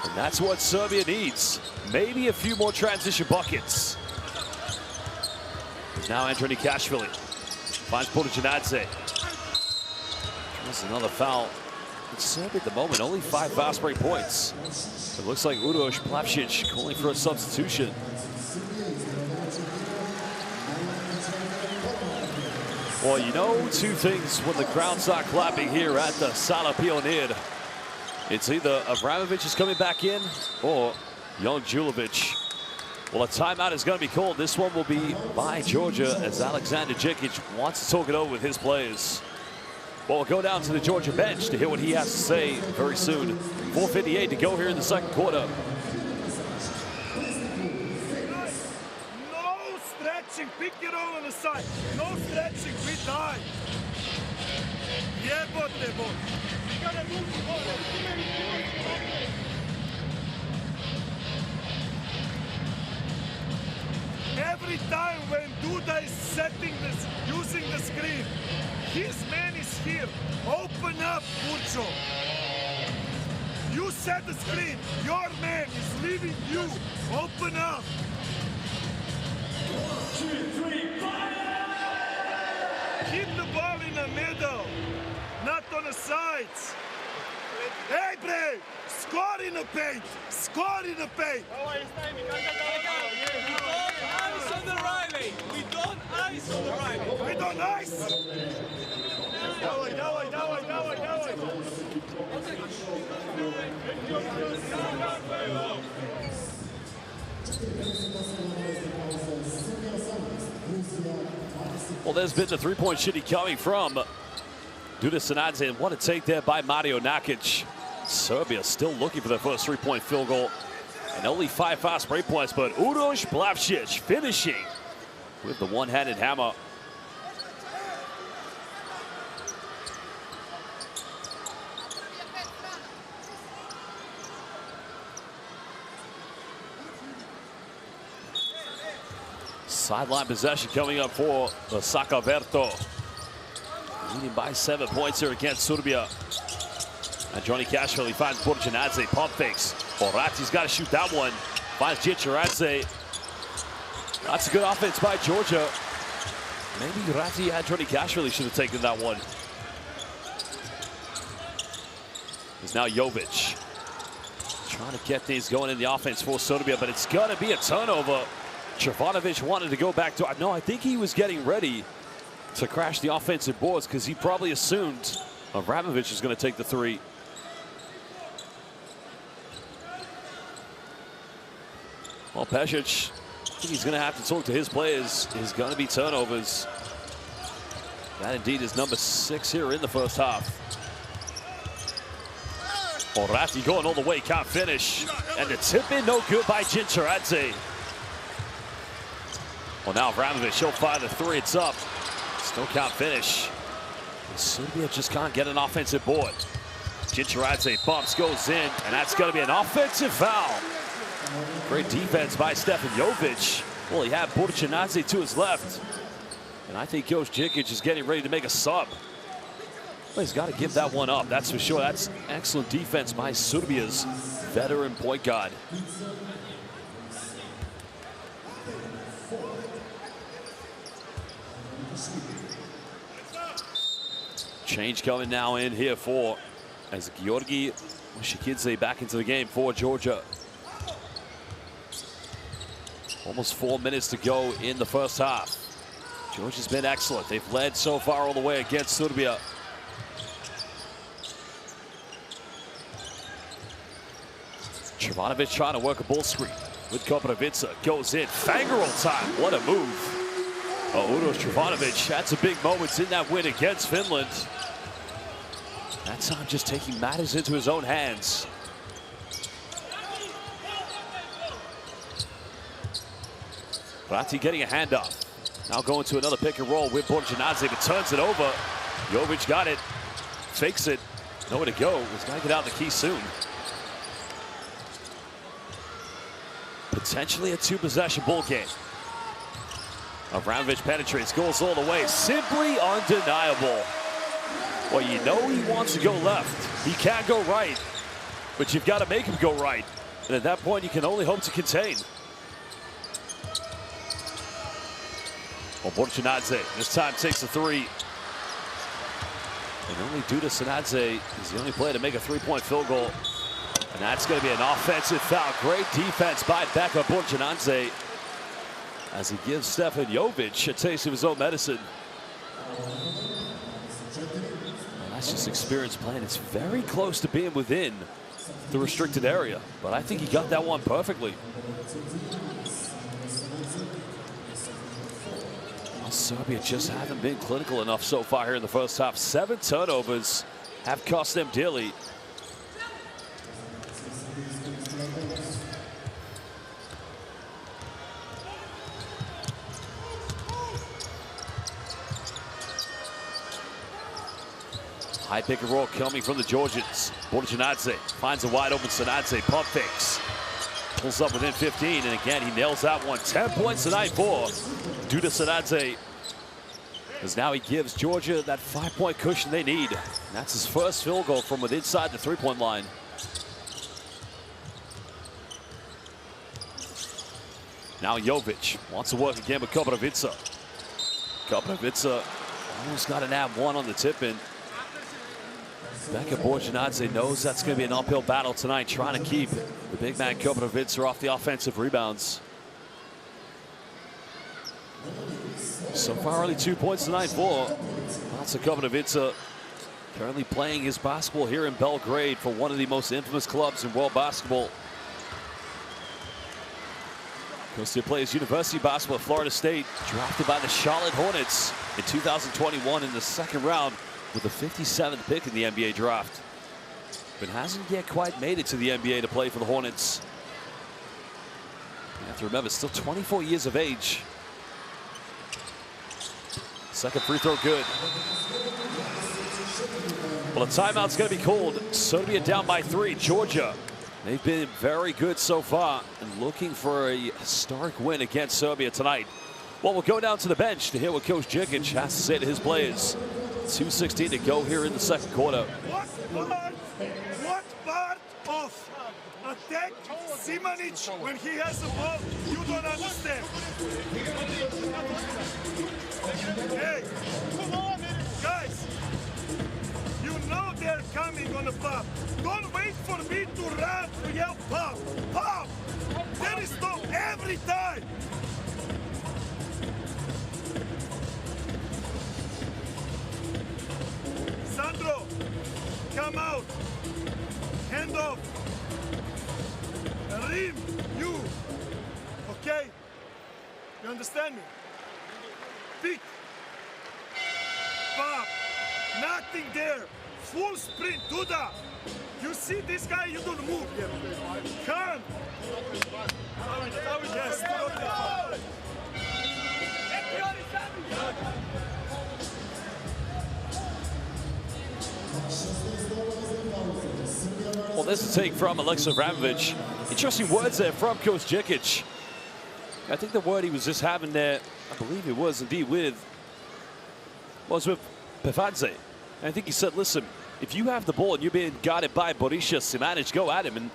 And that's what Serbia needs. Maybe a few more transition buckets. Now Andronichashvili finds Podjanadze. There's another foul. It's Serbia at the moment, only 5 fast break points. It looks like Uroš Plavšić calling for a substitution. Well, you know two things when the crowd start clapping here at the Sala Pionir. It's either Abramovic is coming back in or Jon Julovic. Well, a timeout is going to be called. This one will be by Georgia as Alexander Djikic wants to talk it over with his players. Well, we'll go down to the Georgia bench to hear what he has to say very soon. 4:58 to go here in the second quarter. No stretching, pick it all on the side. No stretching, we die. Jebote bol. Every time when Duda is setting this, using the screen, his man is here. Open up, Burcho. You set the screen. Your man is leaving you. Open up. 1, 2, 3, fire! Keep the ball in the middle, not on the sides. Hey, Bray! Score in the paint! Score in the paint! Ice on the Riley! We don't ice on the Riley! We don't ice! Well, there's been the three-point shooting coming from Duda Sanadze, and what a take there by Mario Nakic. Serbia still looking for their first three-point field goal. And only 5 fast break points, but Uroš Plavšić finishing with the one-handed hammer. Sideline possession coming up for the Sakaverto. Leading by 7 points here against Serbia. Andronichashvili finds Podjanadze, pump fakes. Borati's got to shoot that one. Finds Djinčaradze. That's a good offense by Georgia. Maybe Rati Andronichashvili should have taken that one. It's now Jovic. Trying to get things going in the offense for Serbia, but it's going to be a turnover. Trivanovic wanted to go back to, no, I think he was getting ready to crash the offensive boards because he probably assumed Abramovic is going to take the three. Well, Pešić, I think he's going to have to talk to his players. There's going to be turnovers. That indeed is number 6 here in the first half. Borati going all the way, can't finish. And the tip in, no good by Djinčaradze. Well, now Abramovic, he'll fire the three, it's up. Still can't finish. Serbia just can't get an offensive board. Djinčaradze bumps, goes in, and that's going to be an offensive foul. Great defense by Stefan Jovic. Well, he had Podjanadze to his left. And I think Coach Djikic is getting ready to make a sub. Well, he's got to give that one up, that's for sure. That's excellent defense by Serbia's veteran point guard. Change coming now in here for as Georgi Shikidze back into the game for Georgia. Almost 4 minutes to go in the first half. Georgia's been excellent. They've led so far all the way against Serbia. Jovanovic trying to work a ball screen with Koprivnica. Goes in. Fangirl time. What a move. Uros Jovanovic had some big moments in that win against Finland. That time just taking matters into his own hands. Prati getting a handoff. Now going to another pick and roll with Borjanadze, but turns it over. Jovic got it. Fakes it. Nowhere to go. He's got to get out the key soon. Potentially a 2-possession ball game. Avramovic penetrates, goes all the way. Simply undeniable. Well, you know he wants to go left. He can't go right. But you've got to make him go right. And at that point, you can only hope to contain. Well, Borjanadze this time takes a three. And only Duda Sanadze is the only player to make a three-point field goal. And that's going to be an offensive foul. Great defense by Beka Borjanadze as he gives Stefan Jovic a taste of his own medicine. And that's just experience playing. It's very close to being within the restricted area, but I think he got that one perfectly. Well, Serbia just haven't been clinical enough so far here in the first half. 7 turnovers have cost them dearly. High pick and roll coming from the Georgians. Borjanadze finds a wide open Sanadze. Pump fakes. Pulls up within 15, and again, he nails that one. 10 points tonight for Duda Sanadze. As now he gives Georgia that 5-point cushion they need. And that's his first field goal from within inside the three-point line. Now Jovic wants to work again with Koprivnica. Koprivnica almost got an ab one on the tip-in. Beka Borjanadze knows that's going to be an uphill battle tonight, trying to keep the big man Koprivnica off the offensive rebounds. So far, only 2 points tonight for Koprivnica, currently playing his basketball here in Belgrade for one of the most infamous clubs in world basketball. Goes to play his university basketball at Florida State, drafted by the Charlotte Hornets in 2021 in the second round, with the 57th pick in the NBA draft, but hasn't yet quite made it to the NBA to play for the Hornets. You have to remember, still 24 years of age. Second free throw good. Well, a timeout's going to be called. Serbia down by 3. Georgia, they've been very good so far and looking for a historic win against Serbia tonight. Well, we'll go down to the bench to hear what Coach Djikic has to say to his players. 2:16 to go here in the second quarter. What part of attack Simanic when he has the ball, you don't understand? Hey, guys, you know they're coming on the pop. Don't wait for me to run to yell pop, pop. There is no every time. Sandro, come out. Hand off. Rim, you. Okay? You understand me? Pick. Pop. Nothing there. Full sprint. Do that. You see this guy, you don't move here. Come. Yes, well, this is a take from Alexa Avramovic. Interesting words there from Coach Djikic. I think the word he was just having there, I believe it was indeed with Pefadze. And I think he said, listen, if you have the ball and you're being guarded by Borisa Simanic, go at him. And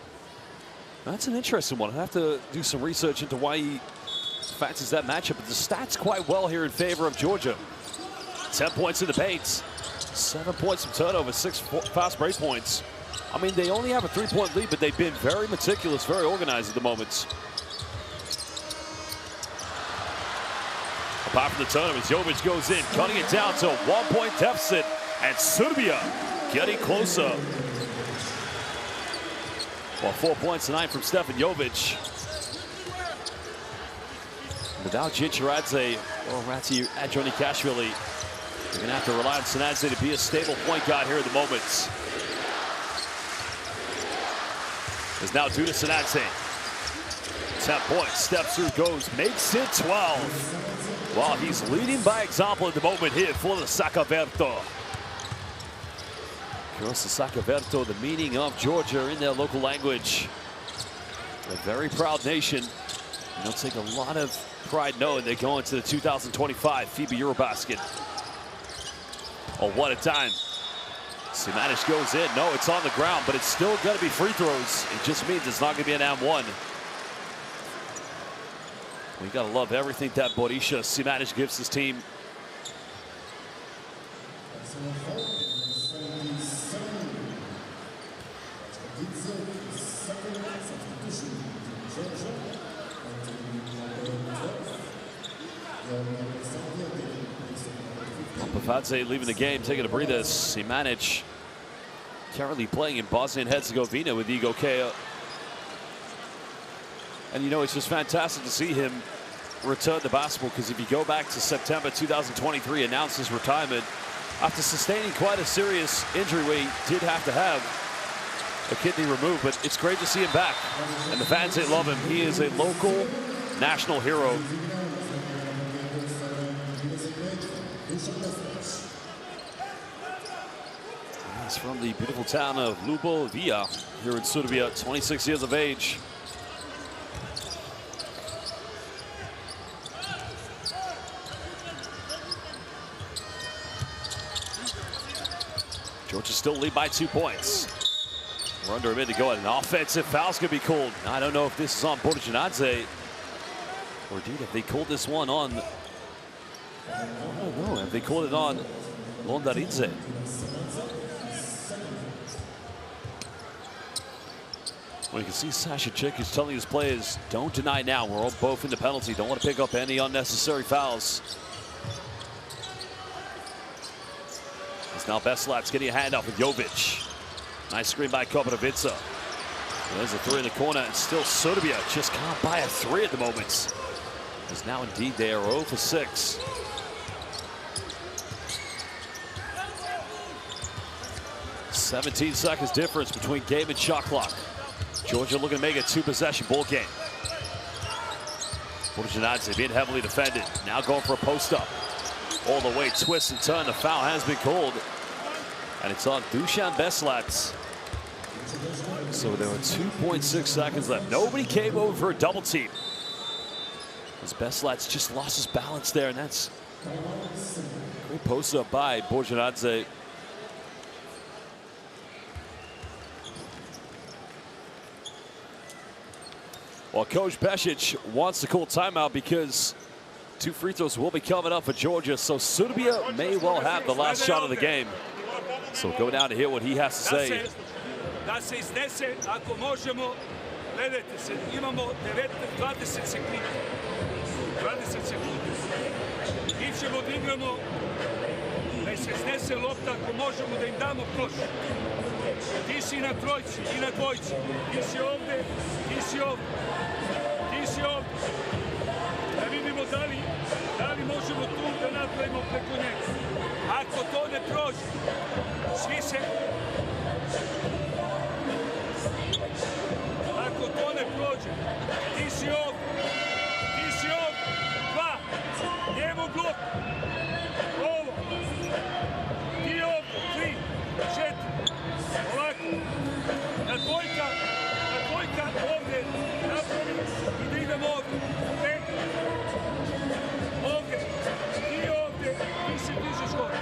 that's an interesting one. I have to do some research into why he fancies that matchup. But the stats quite well here in favor of Georgia. 10 points in the paint, 7 points from turnover, 6 fast break points. I mean, they only have a 3-point lead, but they've been very meticulous, very organized at the moment. Apart from the tournament, Jovic goes in, cutting it down to a 1-point deficit, and Serbia getting closer. Well, 4 points tonight from Stefan Jovic. Without Gicheradze or Ratzi Adjonikashvili, you're going to have to rely on Sanadze to be a stable point guard here at the moment. Is now due to Sanadze. 10 points, steps through, goes, makes it 12. Well, he's leading by example at the moment here for the Saccaverto. Of course, the Saccaverto, the meaning of Georgia in their local language. A very proud nation. They'll take a lot of pride knowing they go into the 2025 FIBA EuroBasket. Oh, what a time. Simanic goes in. No, it's on the ground, but it's still going to be free throws. It just means it's not going to be an M1. We got to love everything that Borisha Simanic gives his team. Pavadze leaving the game, taking a breather. Simanic currently playing in Bosnia and Herzegovina with Igo Kea. And you know, it's just fantastic to see him return to basketball, because if you go back to September 2023, announced his retirement after sustaining quite a serious injury where he did have to have a kidney removed. But it's great to see him back, and the fans, they love him. He is a local national hero. He's from the beautiful town of Ljubovija here in Serbia, 26 years of age. Georgia still lead by 2 points. We're under a minute to go, and an offensive foul's gonna be called. I don't know if this is on Borjanadze, or indeed if they called this one on, I don't know, if they called it on Londaridze. Well, you can see Sasha Chick is telling his players, don't deny now. We're all both in the penalty. Don't want to pick up any unnecessary fouls. It's now Beslat's getting a handoff with Jovic. Nice screen by Kobrvica. There's a three in the corner, and still Serbia just can't buy a three at the moment. Because now indeed they are 0 for 6. $17 difference between game and shot clock. Georgia looking to make a 2-possession ball game. Borjanadze being heavily defended. Now going for a post-up. All the way, twist and turn. The foul has been called. And it's on Dusan Beslat. So there were 2.6 seconds left. Nobody came over for a double team. As Beslat's just lost his balance there, and that's a great post-up by Borjanadze. Well, Coach Besic wants to call timeout because 2 free throws will be coming up for Georgia, so Serbia may well have the last shot of the game. So go down to hear what he has to say. Da se iznese, ako možemo, gledajte se, imamo 20 sekundi. 20 sekundi. Mi ćemo da igramo, da se iznese lopta, ako možemo da im damo koš. Ti si na trojci i na dvojci. Ti si ovde, ti si ovde. Ti si ovde. Da vidimo da li možemo tu da napravimo preko njega. Ako to ne prođe, svi se... Ako to ne prođe, ti si ovde. Ti si ovde. 2. Njemu blok. Ovo. Ti ovde. 3. 4. Ovako. Na dvojka ovde napravi i da idemo ovde. 5. Ovde. Ti ovde. Ti se dižeš gore.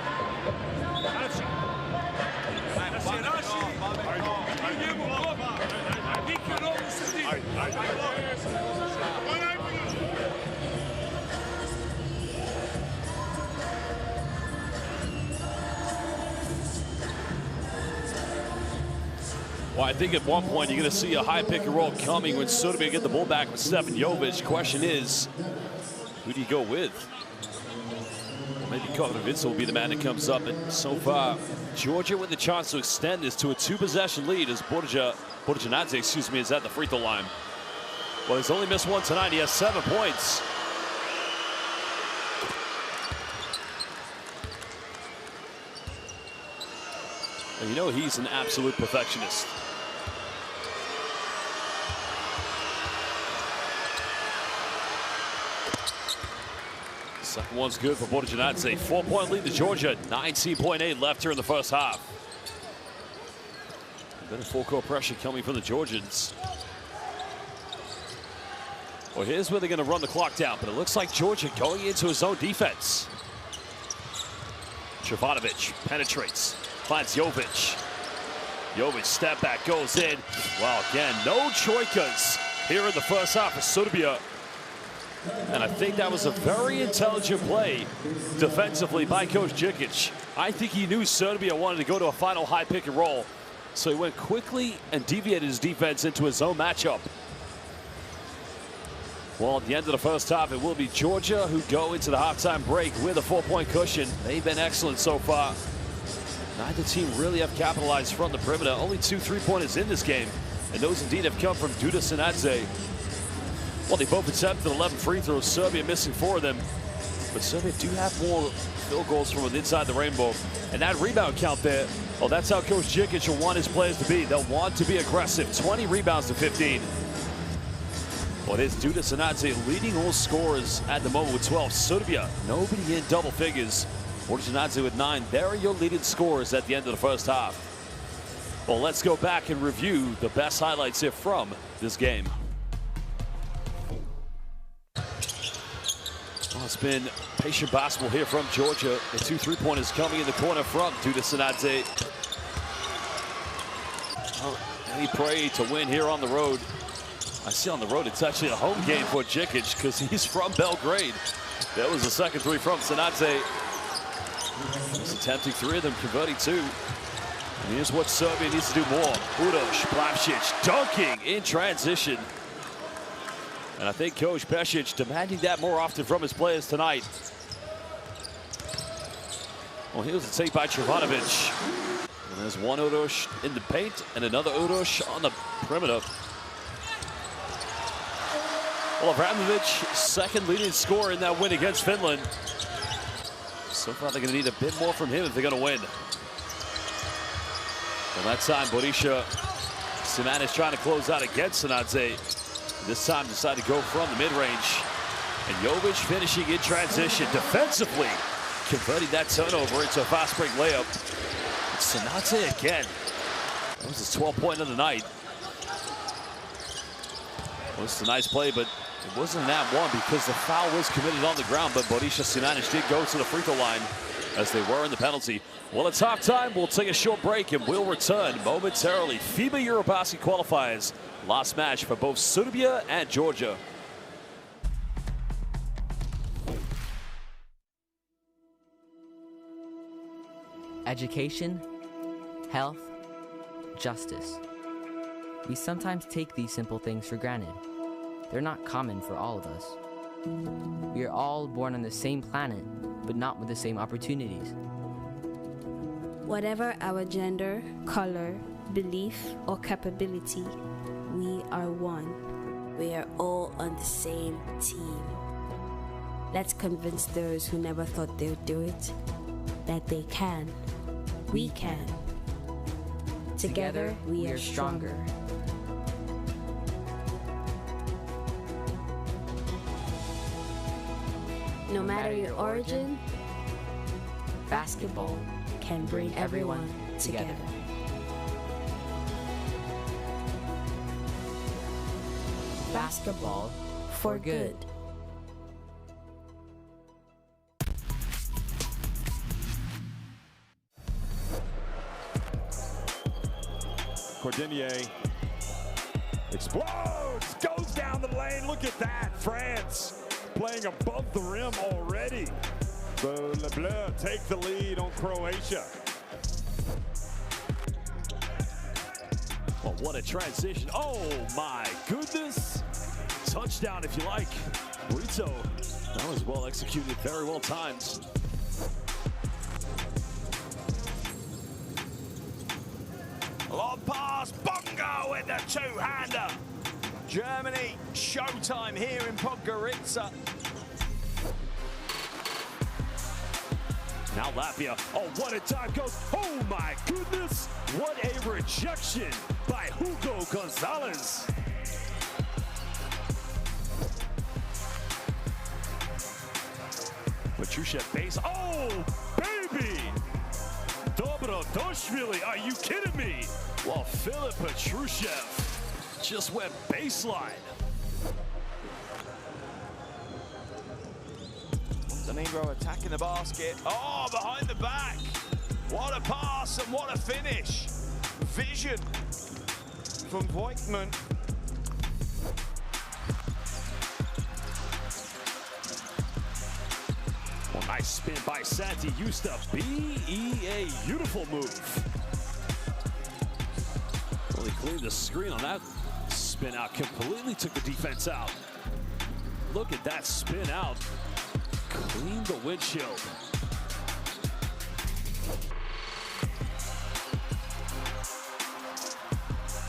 Znači, da se raširi i njemu blok. Nikad ovdje se diže. Well, I think at one point you're going to see a high pick and roll coming when Serbia get the ball back with Stefan Jovic. Question is, who do you go with? Well, maybe Kovacevic will be the man that comes up, and so far, Georgia with the chance to extend this to a 2-possession lead as Borjanadze, is at the free throw line. Well, he's only missed one tonight. He has 7 points. And you know he's an absolute perfectionist. Second one's good for Borjanadze. 4-point lead to Georgia. 19.8 left here in the first half. A bit of full-court pressure coming from the Georgians. Well, here's where they're going to run the clock down, but it looks like Georgia going into his own defense. Jovanovic penetrates, finds Jovic. Jovic step back, goes in. Well, again, no troikas here in the first half for Serbia. And I think that was a very intelligent play defensively by Coach Djikic. I think he knew Serbia wanted to go to a final high pick and roll, so he went quickly and deviated his defense into his own matchup. Well, at the end of the first half, it will be Georgia who go into the halftime break with a 4-point cushion. They've been excellent so far. Neither team really have capitalized from the perimeter. Only 2 3-pointers in this game, and those indeed have come from Duda Sanadze. Well, they both attempted 11 free throws. Serbia missing 4 of them, but Serbia do have more field goals from inside the rainbow. And that rebound count there, well, that's how Coach Djikic will want his players to be. They'll want to be aggressive. 20 rebounds to 15. Well, it is Duda Sanadze leading all scorers at the moment with 12. Serbia, nobody in double figures. Borjanadze with 9. They're your leading scorers at the end of the first half. Well, let's go back and review the best highlights here from this game. Well, it's been patient basketball here from Georgia. The 2 3-pointers coming in the corner from Duda Sanadze. Well, he prayed to win here on the road. I see on the road it's actually a home game for Djikic because he's from Belgrade. That was the second 3 from Sanadze. He's attempting 3 of them, converting 2. And here's what Serbia needs to do more. Udoš Plavšić dunking in transition. And I think Coach Pešić demanding that more often from his players tonight. Well, here's the take by Jovanovic. And there's one Udoš in the paint and another Udoš on the perimeter. Well, Abramovich, second leading scorer in that win against Finland. So far, they're going to need a bit more from him if they're going to win. Well, that time, Borisha Siman trying to close out against Sanadze. This time, decided to go from the mid-range. And Jovic finishing in transition defensively, converting that turnover into a fast break layup. It's Sanadze again. That was his 12th point of the night. Well, it's a nice play, but it wasn't that one because the foul was committed on the ground, but Borisha Sinanic did go to the free throw line as they were in the penalty. Well, it's halftime. We'll take a short break and we'll return momentarily. FIBA EuroBasket qualifiers. Last match for both Serbia and Georgia. Education, health, justice. We sometimes take these simple things for granted. They're not common for all of us. We are all born on the same planet, but not with the same opportunities. Whatever our gender, color, belief, or capability, we are one. We are all on the same team. Let's convince those who never thought they'd do it that they can. We can. Together, we are stronger. No matter your origin, basketball can bring everyone together. Basketball for good. Cordinier explodes, goes down the lane. Look at that, France playing above the rim already. So Le Bleu take the lead on Croatia. Well, what a transition. Oh my goodness. touchdown if you like. Brito, that was well executed, very well timed. Long pass, Bongo with the two-hander. Germany, showtime here in Podgorica. Now Latvia, oh, what a time goes. Oh my goodness, what a rejection by Hugo Gonzalez. Petrushev base, oh, baby! Dobrodoshvili, are you kidding me? Well, Filip Petrushev just went baseline. Montenegro attacking the basket. Oh, behind the back. What a pass and what a finish. Vision from Voigtman. Well, nice spin by Santi Justa. BEA, beautiful move. Well, he cleaned the screen on that spin out. Completely took the defense out. Look at that spin out. Clean the windshield.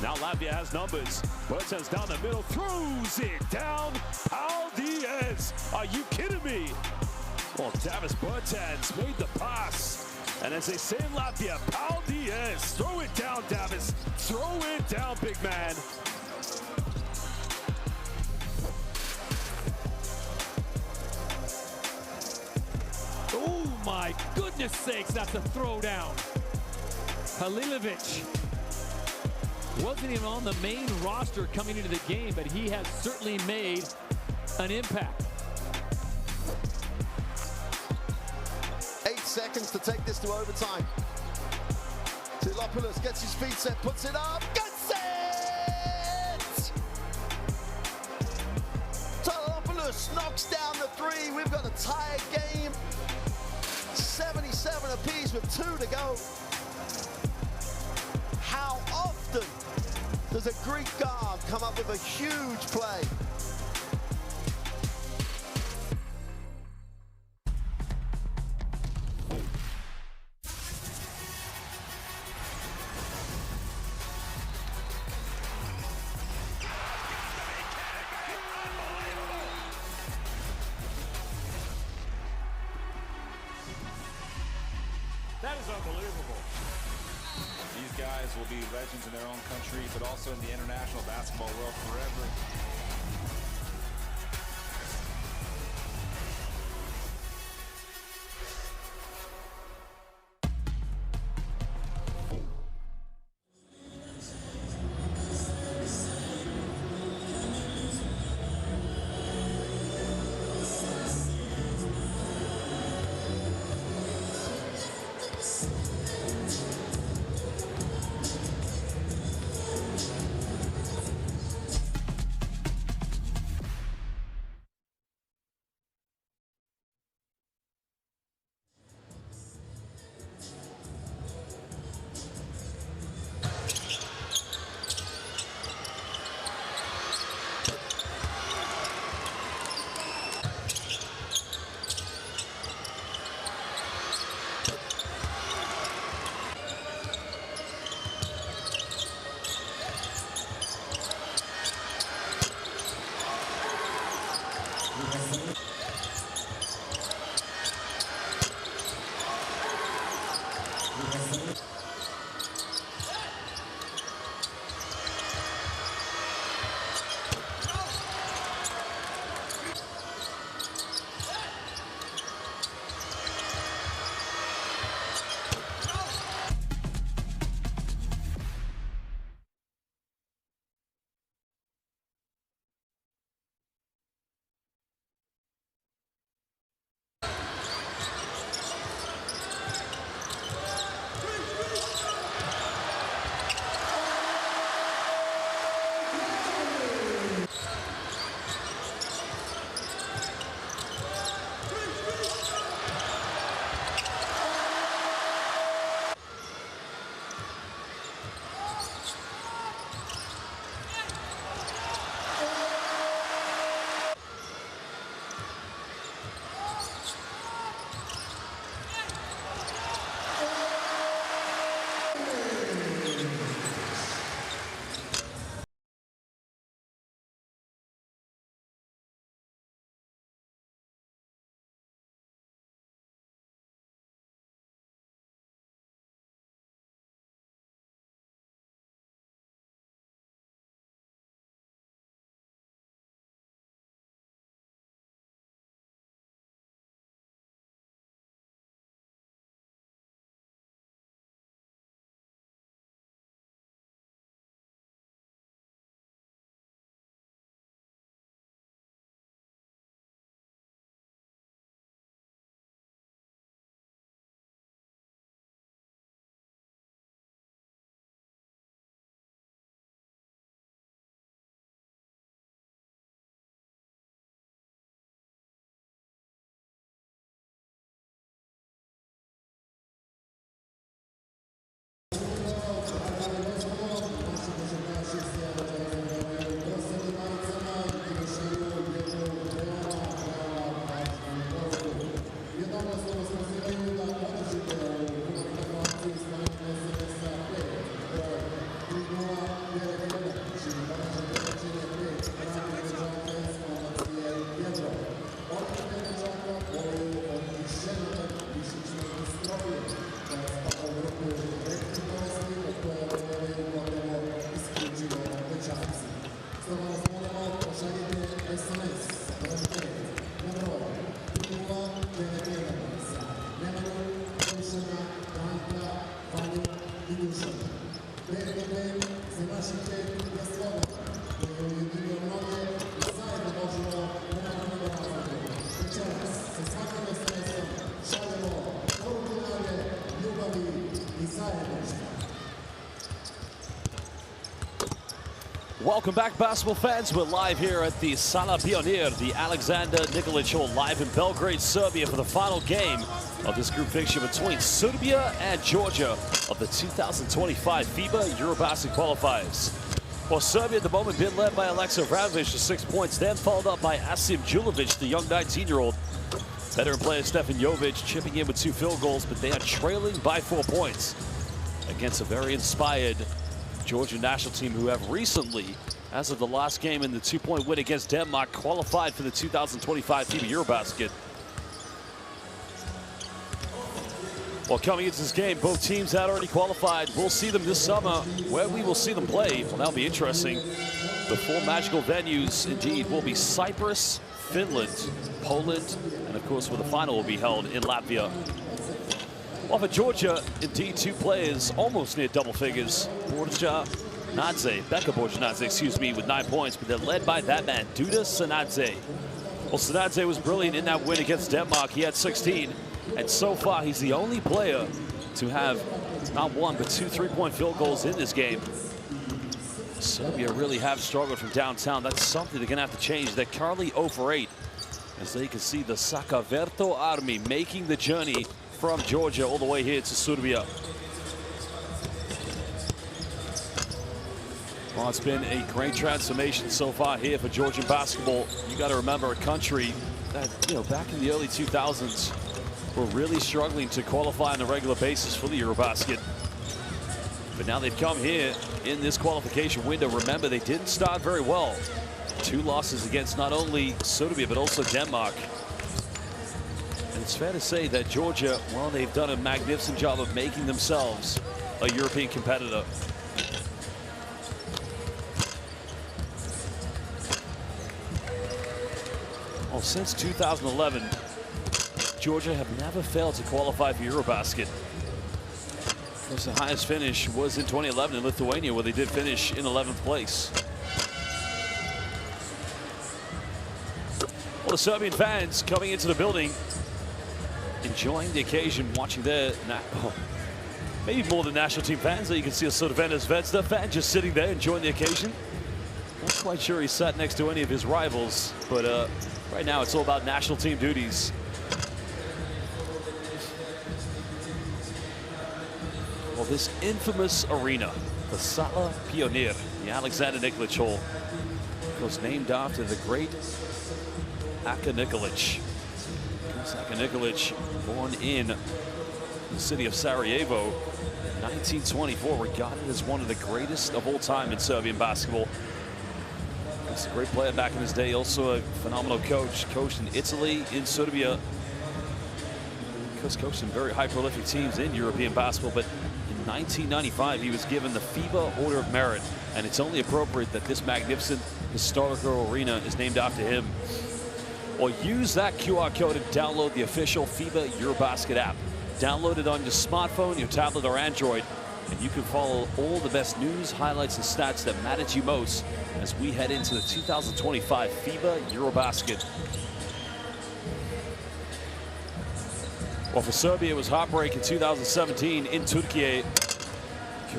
Now Latvia has numbers. Bertans down the middle, throws it down. Paul Diaz, are you kidding me? Well, Davis Bertans made the pass. And as they say in Latvia, Paul Diaz, throw it down, Davis. Throw it down, big man. Oh my goodness sakes, that's a throwdown. Halilovic wasn't even on the main roster coming into the game, but he has certainly made an impact. 8 seconds to take this to overtime. Tilopoulos gets his feet set, puts it up, gets it! Tilopoulos knocks down the three. We've got a tied game. 77 apiece with 2 to go. How often does a Greek guard come up with a huge play? That is unbelievable. These guys will be legends in their own country, but also in the international basketball world forever. Welcome back, basketball fans. We're live here at the Sala Pionir, the Alexander Nikolic Hall, live in Belgrade, Serbia, for the final game of this group fixture between Serbia and Georgia of the 2025 FIBA EuroBasket qualifiers. Well, Serbia at the moment been led by Aleksej Vramovic for 6 points, then followed up by Asim Đulović, the young 19-year-old. Veteran player Stefan Jovic chipping in with 2 field goals, but they are trailing by 4 points against a very inspired Georgian national team who have recently, as of the last game in the 2-point win against Denmark, qualified for the 2025 FIBA EuroBasket. Well, coming into this game, both teams had already qualified. We'll see them this summer. Where we will see them play, well, that'll be interesting. The 4 magical venues, indeed, will be Cyprus, Finland, Poland, and of course, where the final will be held in Latvia. Well, for Georgia, indeed, 2 players almost near double figures. Becca Borjanadze, excuse me, with 9 points, but they're led by that man, Duda Sanadze. Well, Sanadze was brilliant in that win against Denmark. He had 16, and so far, he's the only player to have not 1, but 2 3-point field goals in this game. Serbia really have struggled from downtown. That's something they're going to have to change. They're currently 0 for 8, as they can see the Sakaverto Army making the journey from Georgia all the way here to Serbia. Well, it's been a great transformation so far here for Georgian basketball. You got to remember, a country that, you know, back in the early 2000s were really struggling to qualify on a regular basis for the EuroBasket. But now they've come here in this qualification window. Remember, they didn't start very well. 2 losses against not only Serbia, but also Denmark. And it's fair to say that Georgia, well, they've done a magnificent job of making themselves a European competitor. Well, since 2011, Georgia have never failed to qualify for EuroBasket. Of course, the highest finish was in 2011 in Lithuania, where they did finish in 11th place. Well, the Serbian fans coming into the building, enjoying the occasion, watching their, maybe more than national team fans. You can see a sort of Zvezda fan just sitting there enjoying the occasion. Not quite sure he sat next to any of his rivals, but right now it's all about national team duties. Well, this infamous arena, the Sala Pionir, the Alexander Nikolic Hall, was named after the great Aka Nikolic. Aka Nikolic, born in the city of Sarajevo in 1924, regarded as one of the greatest of all time in Serbian basketball. He's a great player back in his day, also a phenomenal coach. Coached in Italy, in Serbia. Coached some very high prolific teams in European basketball, but in 1995 he was given the FIBA Order of Merit, and it's only appropriate that this magnificent historical arena is named after him. Or use that QR code and download the official FIBA EuroBasket app. Download it on your smartphone, your tablet, or Android, and you can follow all the best news, highlights, and stats that matter to you most as we head into the 2025 FIBA EuroBasket. Well, for Serbia, it was heartbreak in 2017 in Turkey. It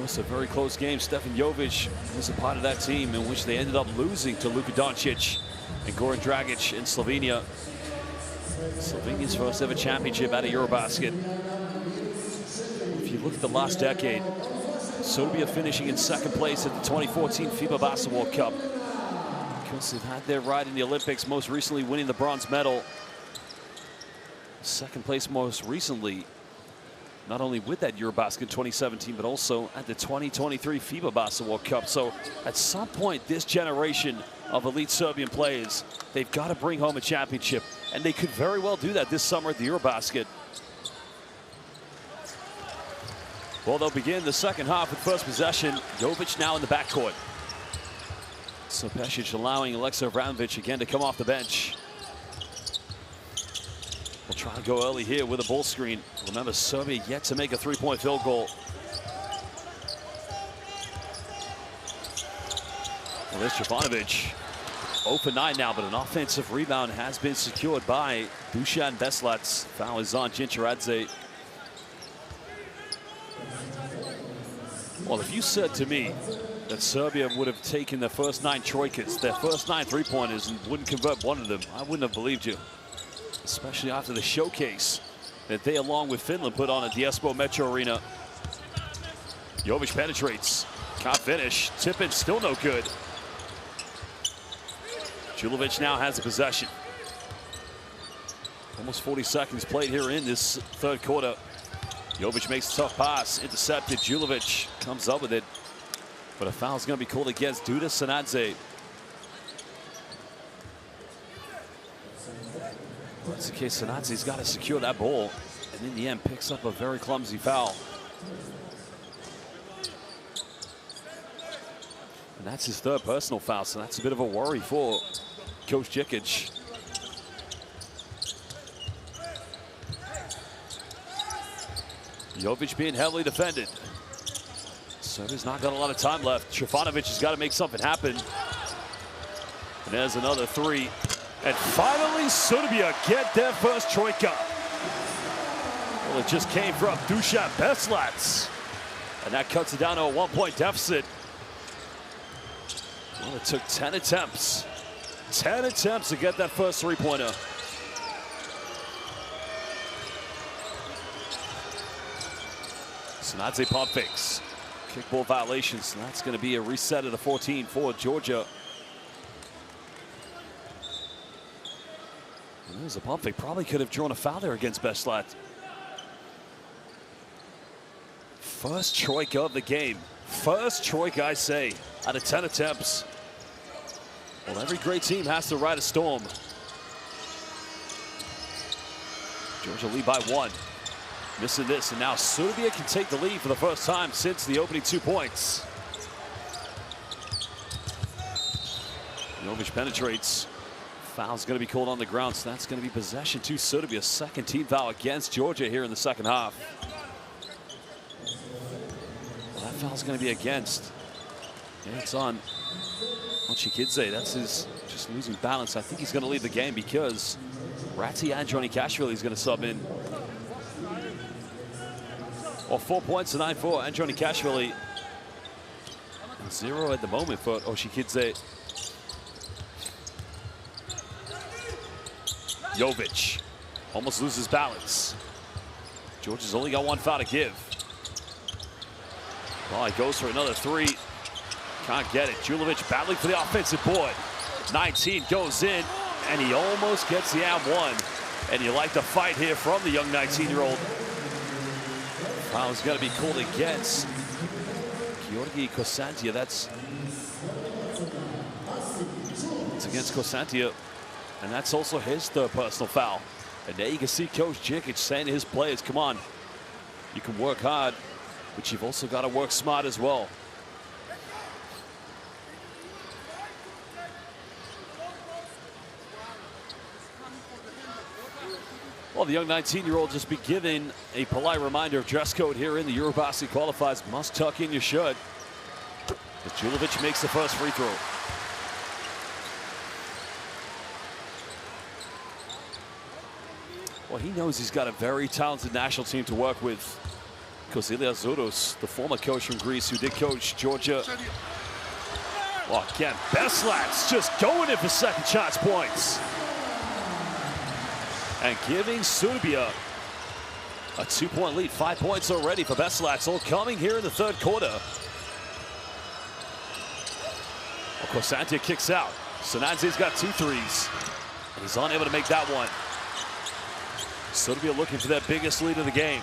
was a very close game. Stefan Jovic was a part of that team in which they ended up losing to Luka Doncic and Goran Dragic in Slovenia. Slovenia's first ever championship at a EuroBasket. If you look at the last decade, Serbia finishing in 2nd place at the 2014 FIBA Basketball Cup. Because they've had their ride in the Olympics, most recently winning the bronze medal. 2nd place most recently, not only with that EuroBasket 2017, but also at the 2023 FIBA Basketball Cup. So at some point, this generation of elite Serbian players, they've got to bring home a championship, and they could very well do that this summer at the EuroBasket. Well, they'll begin the 2nd half with first possession. Jovic now in the backcourt. So Pesic allowing Aleksej Vramovic again to come off the bench. We'll try to go early here with a ball screen. Remember, Serbia yet to make a 3-point field goal. Well, there's Jovanovic. 0 for 9 now, but an offensive rebound has been secured by Dusan Veslac. Foul is on Djincharadze. Well, if you said to me that Serbia would have taken their first 9 troikas, their first 9 three-pointers, and wouldn't convert one of them, I wouldn't have believed you. Especially after the showcase that they, along with Finland, put on at the Espoo Metro Arena. Jovic penetrates, can't finish. Tip-in still no good. Julovic now has the possession. Almost 40 seconds played here in this third quarter. Jovic makes a tough pass, intercepted. Julovic comes up with it, but a foul's going to be called against Duda Sanadze. That's the case. Sanadze's got to secure that ball, and in the end picks up a very clumsy foul. And that's his third personal foul, so that's a bit of a worry for Coach Djikic. Jovic being heavily defended. Serbia's not got a lot of time left. Trifanovic has got to make something happen. And there's another 3. And finally, Serbia get their first troika. Well, it just came from Dusan Beslats. And that cuts it down to a 1-point deficit. Well, it took 10 attempts. 10 attempts to get that first three-pointer. Sanadze pump fakes. Kickball violations. And that's going to be a reset of the 14 for Georgia. And there's a pump fake. Probably could have drawn a foul there against Beslat. First troika of the game. First troika, I say, out of 10 attempts. Well, every great team has to ride a storm. Georgia lead by 1. Missing this, and now Serbia can take the lead for the first time since the opening 2 points. Jovic penetrates. Foul's going to be called on the ground, so that's going to be possession to Serbia. Second team foul against Georgia here in the second half. Well, that foul's going to be against. Yeah, it's on Ochikidze. That's his just losing balance. I think he's going to leave the game because Ratzi Andronikashvili is going to sub in. Well, 4 points to 9 for Andronikashvili. 0 at the moment for Ochikidze. Jovic almost loses balance. Georgia's only got 1 foul to give. Well, he goes for another 3. Can't get it. Julovic battling for the offensive board. 19 goes in, and he almost gets the and 1. And you like the fight here from the young 19-year-old. Foul's got to be called against Georgi Kosantia. That's against Kosantia. And that's also his third personal foul. And there you can see Coach Djikic saying to his players, come on, you can work hard, but you've also got to work smart as well. Well, the young 19-year-old just be given a polite reminder of dress code here in the EuroBasket qualifiers. Must tuck in your shirt. As Julovic makes the first free throw. Well, he knows he's got a very talented national team to work with. Kosilias Zouros, the former coach from Greece who did coach Georgia. Well, again, Beslats just going in for second chance points. And giving Serbia a 2-point lead. 5 points already for Beslats, all coming here in the third quarter. Of course, Santia kicks out. Sanadze's got 2 threes. And he's unable to make that one. Serbia looking for their biggest lead of the game.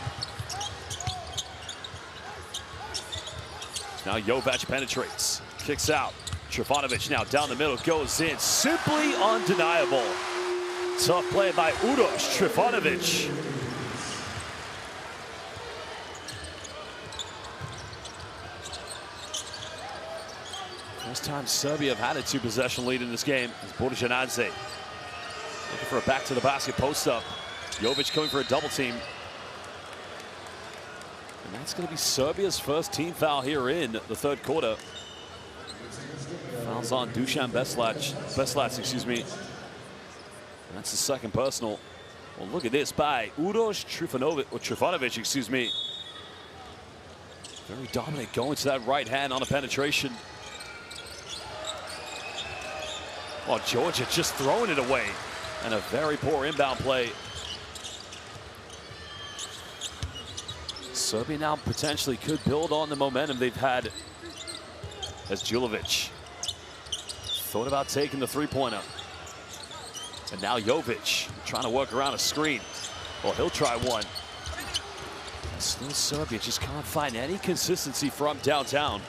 Now Jovic penetrates, kicks out. Trifanovic now down the middle, goes in. Simply undeniable. Tough play by Uroš Trifanovic. First time Serbia have had a 2-possession lead in this game is Boržanadze. Looking for a back to the basket post up. Jovic coming for a double team. And that's going to be Serbia's first team foul here in the third quarter. Fouls on Dusan Beslats, excuse me. And that's the second personal. Well, look at this by Uroš Trifanovic, excuse me. Very dominant going to that right hand on a penetration. Oh, Georgia just throwing it away. And a very poor inbound play. Serbia now potentially could build on the momentum they've had as Julovic thought about taking the three-pointer. And now Jovic trying to work around a screen. Well, he'll try one. Still Serbia just can't find any consistency from downtown.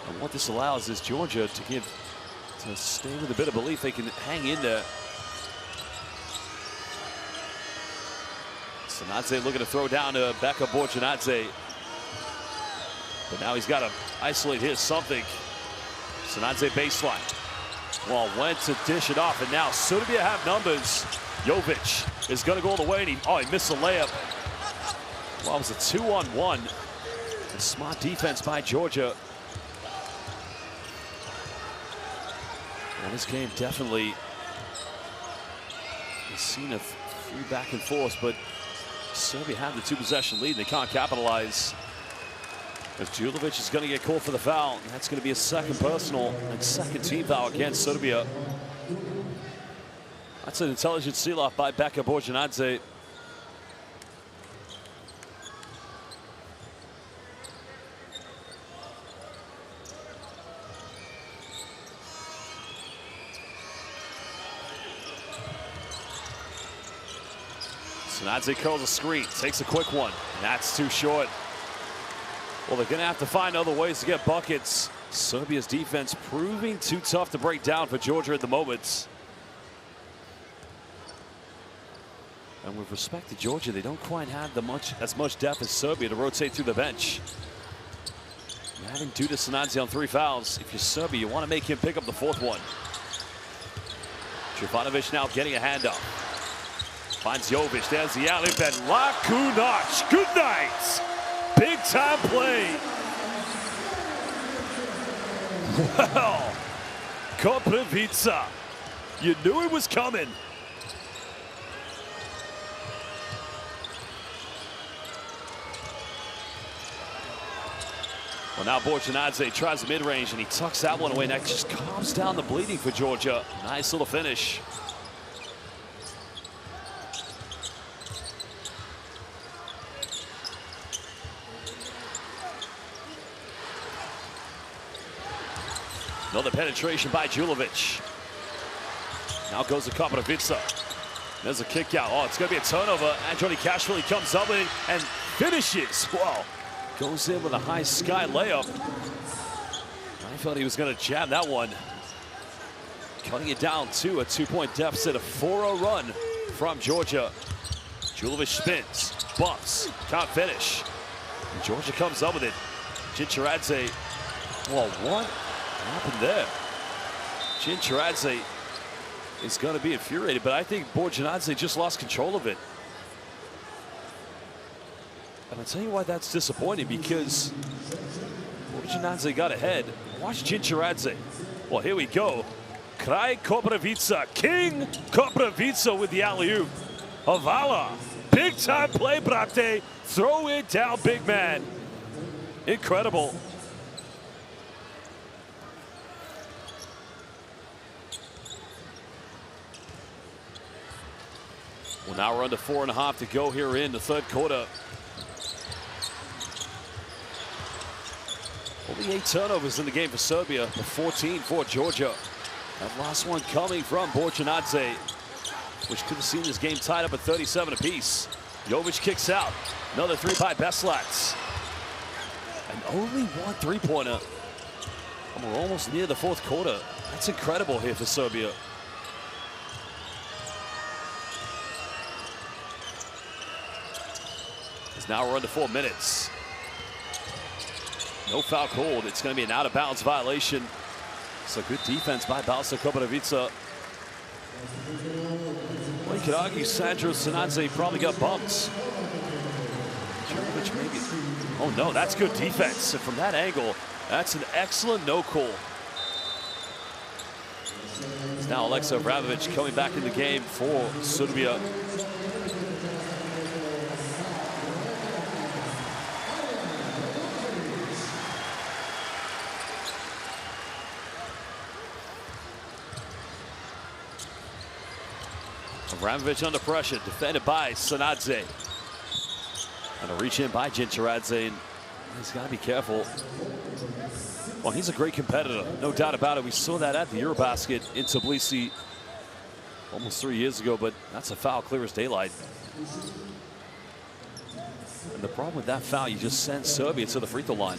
And what this allows is Georgia to stay with a bit of belief they can hang in there. Sinadze looking to throw down to Beka Borjanadze. But now he's got to isolate his something. Sinadze baseline. Well, went to dish it off, and now Serbia have numbers. Jovic is going to go all the way, and he missed a layup. Well, it was a 2-on-1. And smart defense by Georgia. Well, this game definitely has seen a few back and forth, but Serbia have the two-possession lead. They can't capitalize. If Julovic is going to get called for the foul, that's going to be a second personal and second team foul against Serbia. That's an intelligent seal-off by Beka Borjanadze. Sinadze curls a screen, takes a quick one, and that's too short. Well, they're going to have to find other ways to get buckets. Serbia's defense proving too tough to break down for Georgia at the moment. And with respect to Georgia, they don't quite have as much depth as Serbia to rotate through the bench. And having Duda Sinadze on 3 fouls, if you're Serbia, you want to make him pick up the 4th one. Trivanovic now getting a handoff. Finds Jovic, there's the alley, and Lakunac, good night! Big time play. Well, Koprivica, you knew it was coming. Well, now Borjanadze tries the mid-range, and he tucks that one away, and that just calms down the bleeding for Georgia. Nice little finish. Another penetration by Julovic. Now goes to Koprivica. There's a kick out. Oh, it's going to be a turnover. Androni Kashvili comes up with it and finishes. Wow. Goes in with a high sky layup. I thought he was going to jam that one. Cutting it down to a 2-point deficit, a 4-0 run from Georgia. Julovic spins, bumps, can't finish. And Georgia comes up with it. Chincharadze. Well, what happened there? Chincharadze is going to be infuriated, but I think Borjanadze just lost control of it. And I'll tell you why that's disappointing, because Borjanadze got ahead. Watch Chincharadze. Well, here we go. Kraj Koprivica, King Koprivica with the alley-oop. Havala, big time play, brate. Throw it down, big man. Incredible. Well, now we're under 4.5 to go here in the 3rd quarter. Only 8 turnovers in the game for Serbia, but 14 for Georgia. That last one coming from Borjanadze, which could have seen this game tied up at 37 apiece. Jovic kicks out. Another 3 by Beslats. And only one 3-pointer. And we're almost near the 4th quarter. That's incredible here for Serbia. Now we're under 4 minutes. No foul called. It's going to be an out-of-bounds violation. So good defense by Balsa Koprivica. Well, you could argue Sandro Sinadze probably got bumped. Maybe. Oh no, that's good defense. And from that angle, that's an excellent no call. It's now Alexa Abramovic coming back in the game for Serbia. Abramovich under pressure, defended by Sanadze. And a reach in by Gincheradze. He's got to be careful. Well, he's a great competitor, no doubt about it. We saw that at the EuroBasket in Tbilisi almost 3 years ago, but that's a foul clear as daylight. And the problem with that foul, you just send Serbia to the free throw line.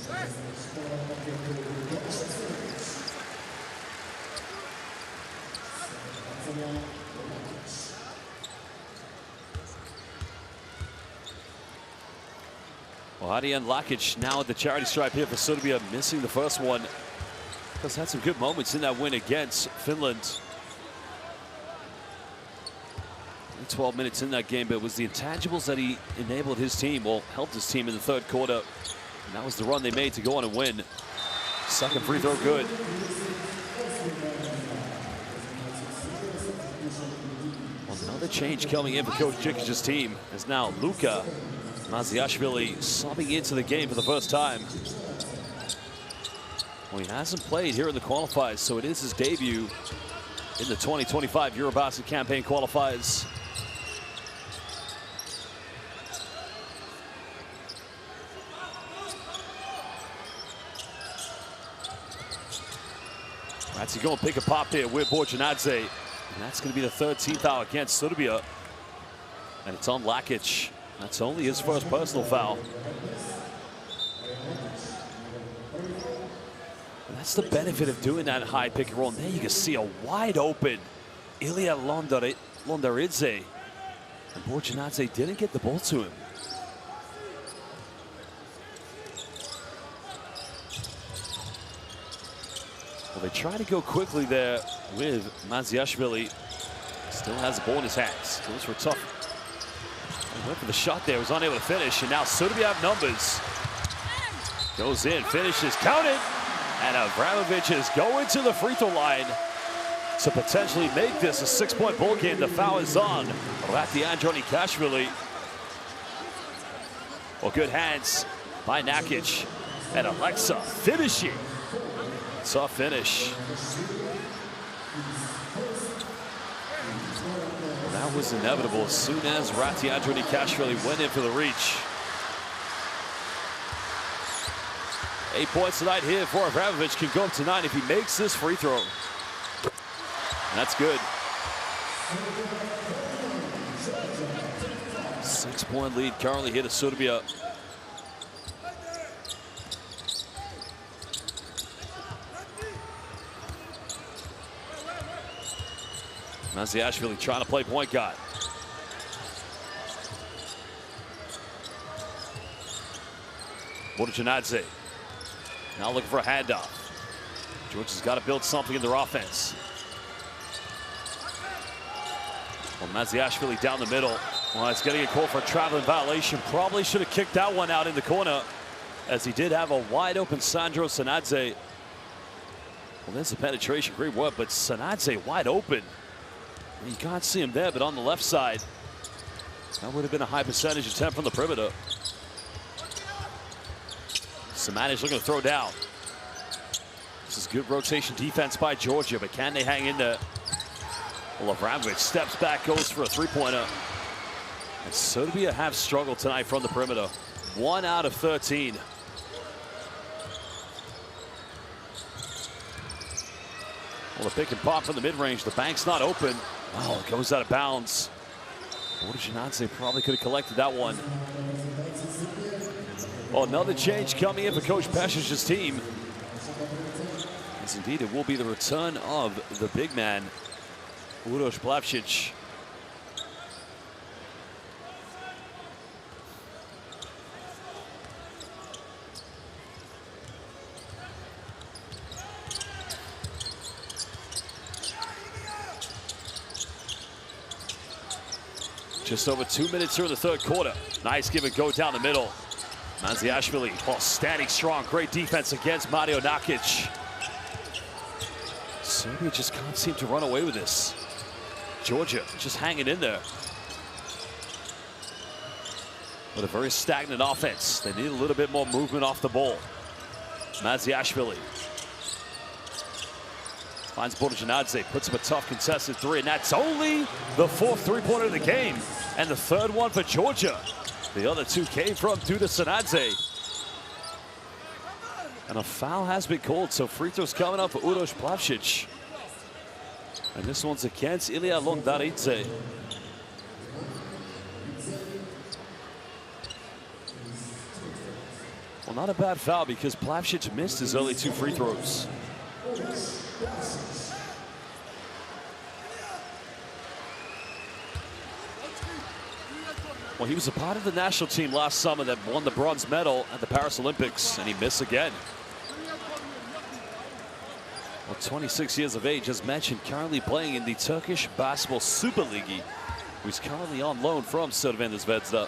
Well, Hadian Lakic now at the charity stripe here for Serbia, missing the first one. Because had some good moments in that win against Finland. 12 minutes in that game, but it was the intangibles that he enabled his team, well, helped his team in the third quarter. And that was the run they made to go on and win. Second free throw good. Well, another change coming in for Coach Djikic's team is now Luka Maziashvili subbing into the game for the first time. Well, he hasn't played here in the qualifiers, so it is his debut in the 2025 EuroBasket campaign qualifiers. That's going to pick a pop here with Borjanadze. And that's going to be the 13th foul against Serbia. And it's on Lakic. That's only his first personal foul. And that's the benefit of doing that high pick and roll. And there you can see a wide open Ilya Londaridze. And Borjanadze didn't get the ball to him. Well, they try to go quickly there with Maziashvili. Still has the ball in his hands. Goes for a tough. He went for the shot there, was unable to finish, and now Serbia have numbers. Goes in, finishes, counted, and Abramovich is going to the free throw line to potentially make this a 6-point ball game. The foul is on Rati Andronikashvili. Well, good hands by Nakic, and Alexa finishing. Tough finish. That was inevitable as soon as Rati Andronikashvili went in for the reach. 8 points tonight here for Abramovich. Can go up to 9 if he makes this free throw. And that's good. 6-point lead currently here to Serbia. Maziashvili trying to play point guard. Borjanadze now looking for a handoff. Georgia's got to build something in their offense. Well, Maziashvili down the middle. Well, it's getting a call for a traveling violation. Probably should have kicked that one out in the corner, as he did have a wide open Sandro Sanadze. Well, there's the penetration, great work, but Sanadze wide open. You can't see him there, but on the left side, that would have been a high percentage attempt from the perimeter. Samanic looking to throw down. This is good rotation defense by Georgia, but can they hang in there? Well, Abramovich steps back, goes for a three-pointer. And Serbia have struggled tonight from the perimeter. 1 out of 13. Well, the pick and pop from the mid-range. The bank's not open. Oh, it goes out of bounds. Borjanadze probably could have collected that one. Well, another change coming in for Coach Peshic's team. Yes, indeed, it will be the return of the big man, Uroš Plavšić. Just over 2 minutes here in the third quarter. Nice give and go down the middle. Maziashvili, well, standing strong. Great defense against Mario Nakic. Serbia just can't seem to run away with this. Georgia just hanging in there. With a very stagnant offense. They need a little bit more movement off the ball. Maziashvili. Finds Borjanadze, puts him a tough contested three, and that's only the 4th three-pointer of the game, and the 3rd one for Georgia. The other 2 came from Duda-Sanadze. And a foul has been called, so free throws coming up for Uroš Plavšić. And this one's against Ilija Londaridze. Well, not a bad foul because Plavšić missed his early 2 free throws. Well, he was a part of the national team last summer that won the bronze medal at the Paris Olympics, and he missed again. Well, 26 years of age, as mentioned, currently playing in the Turkish Basketball Super League. He's currently on loan from Crvena Zvezda.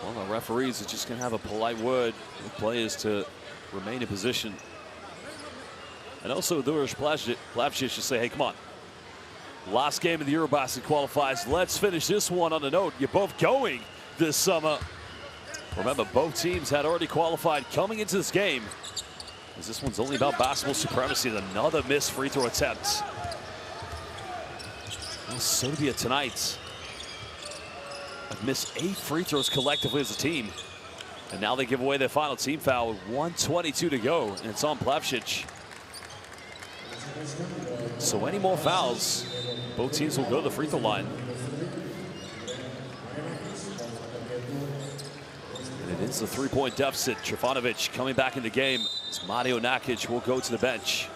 Well, the referees are just going to have a polite word with players to remain in position. And also, Uroš Plavšić to say, hey, come on. Last game of the EuroBasket qualifiers. Let's finish this one on a note. You're both going this summer. Remember, both teams had already qualified coming into this game, as this one's only about basketball supremacy. Another missed free throw attempt. And Serbia tonight have missed 8 free throws collectively as a team. And now they give away their final team foul with 1:22 to go, and it's on Plavšić. So any more fouls, both teams will go to the free throw line. And it is the 3-point deficit. Trifanovic coming back in the game as Mario Nakic will go to the bench.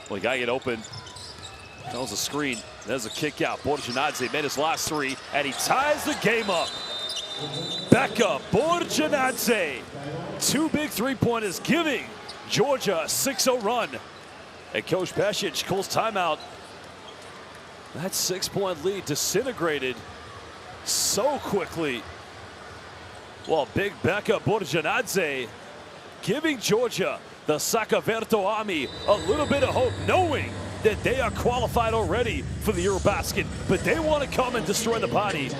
Well, you gotta get open. That was a screen. There's a kick out. Borjanadze made his last 3, and he ties the game up. Beka Borjanadze. 2 big 3-pointers giving Georgia a 6-0 run. And Coach Pešić calls timeout. That 6-point lead disintegrated so quickly. Well, big Beka Borjanadze giving Georgia, the Sakaverto Army, a little bit of hope, knowing that they are qualified already for the EuroBasket, but they want to come and destroy the party.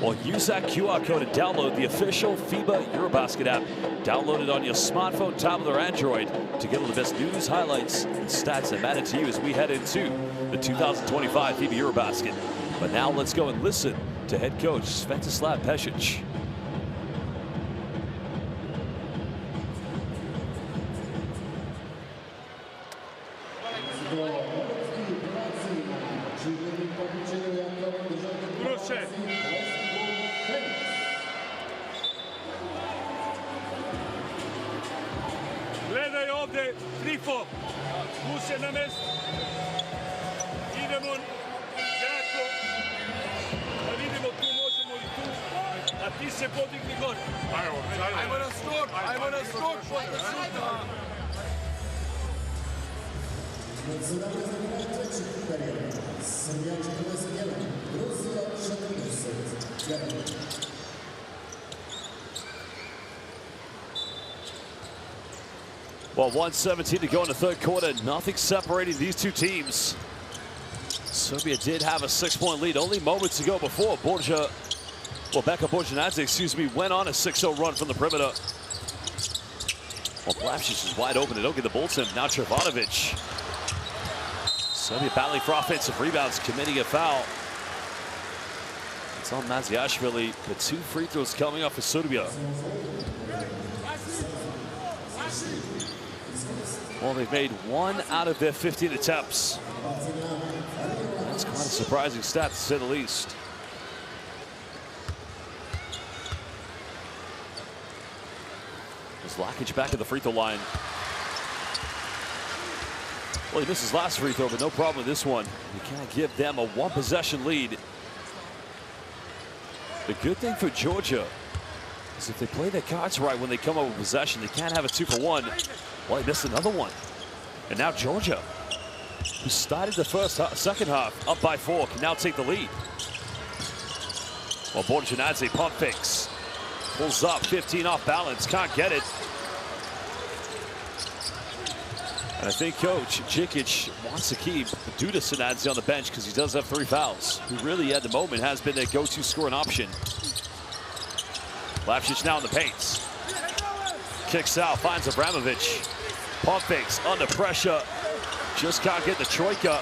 Well, use that QR code and download the official FIBA EuroBasket app. Download it on your smartphone, tablet, or Android to get all the best news, highlights, and stats that matter to you as we head into the 2025 FIBA EuroBasket. But now let's go and listen to head coach Svetislav Pešić. Gledaj ovde, Trifo, tu se na mestu. Idemo jako, da vidimo tu možemo li tu, a ti se podigni gore. Ajmo na skok, posle šuta. Well, 1:17 to go in the 3rd quarter. Nothing separating these two teams. Serbia did have a 6-point lead only moments ago before Beka Borjanadze, went on a 6-0 run from the perimeter. Well, Plavšić is wide open. They don't get the ball to him. Now Trifanovic. Serbia battling for offensive rebounds, committing a foul. It's on Maziashvili, but 2 free throws coming off for Serbia. Well, they've made 1 out of their 15 attempts. That's quite a surprising stat, to say the least. There's Lakic back at the free throw line. Well, he missed his last free throw, but no problem with this one. You can't give them a 1-possession lead. The good thing for Georgia is if they play their cards right when they come up with possession, they can't have a 2-for-1. Well, he missed another one. And now Georgia, who started the second half up by 4, can now take the lead. Well, Borjanadze pump fakes. Pulls up, 15 off balance, can't get it. And I think Coach Djikic wants to keep Duda-Sanadze on the bench because he does have 3 fouls. Who really, at the moment, has been their go-to scoring option. Lapšić now in the paint. Kicks out, finds Abramovich. Pump fakes under pressure. Just can't get the troika.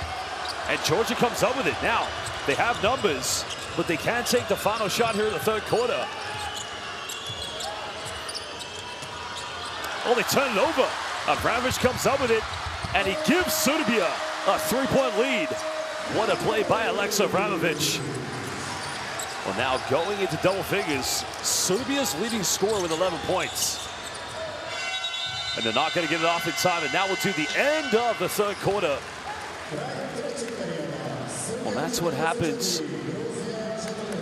And Georgia comes up with it. Now, they have numbers, but they can't take the final shot here in the third quarter. Oh, they turn it over. Abramovich comes up with it, and he gives Serbia a 3-point lead. What a play by Alexa Abramovich. Well, now going into double figures, Serbia's leading scorer with 11 points. And they're not going to get it off in time, and now we'll do the end of the third quarter. Well, that's what happens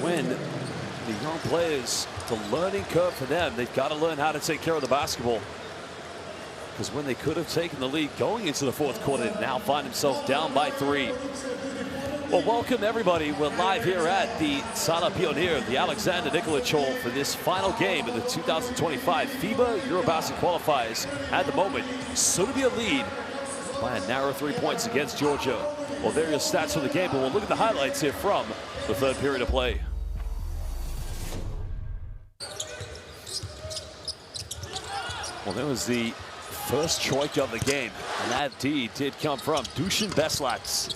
when the young players, the learning curve for them, they've got to learn how to take care of the basketball. Because when they could have taken the lead going into the fourth quarter, they now find themselves down by 3. Well, welcome everybody. We're live here at the Sala Pioneer, the Alexander Nikolic Hall, for this final game of the 2025 FIBA EuroBasket Qualifiers. At the moment, Serbia lead by a narrow 3 points against Georgia. Well, there are your stats for the game, but we'll look at the highlights here from the third period of play. Well, there was the first troika of the game, and that D did come from Dusan Beslats.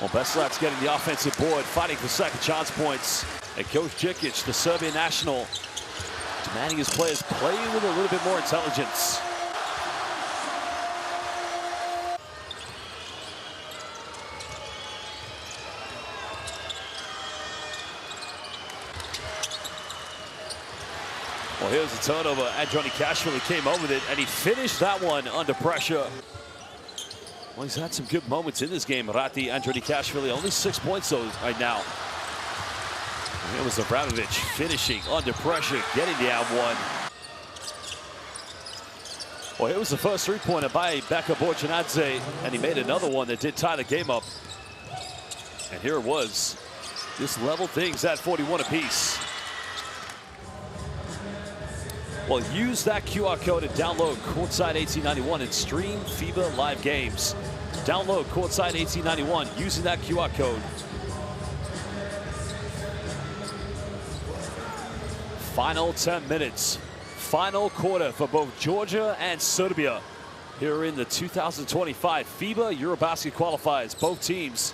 Well, Beslats getting the offensive board, fighting for second chance points. And Coach Djikic, the Serbian national, demanding his players play with a little bit more intelligence. Well, here's the turnover. Andronikashvili came over with it, and he finished that one under pressure. Well, he's had some good moments in this game. Rati Andronikashvili, only 6 points though right now. And here was Abramovich finishing under pressure, getting the and one. Well, here was the first three-pointer by Beka Borjanadze, and he made another one that did tie the game up. And here it was. This leveled things at 41 apiece. Well, use that QR code and download Courtside 1891 and stream FIBA live games. Download Courtside 1891 using that QR code. Final 10 minutes. Final quarter for both Georgia and Serbia here in the 2025 FIBA EuroBasket Qualifiers. Both teams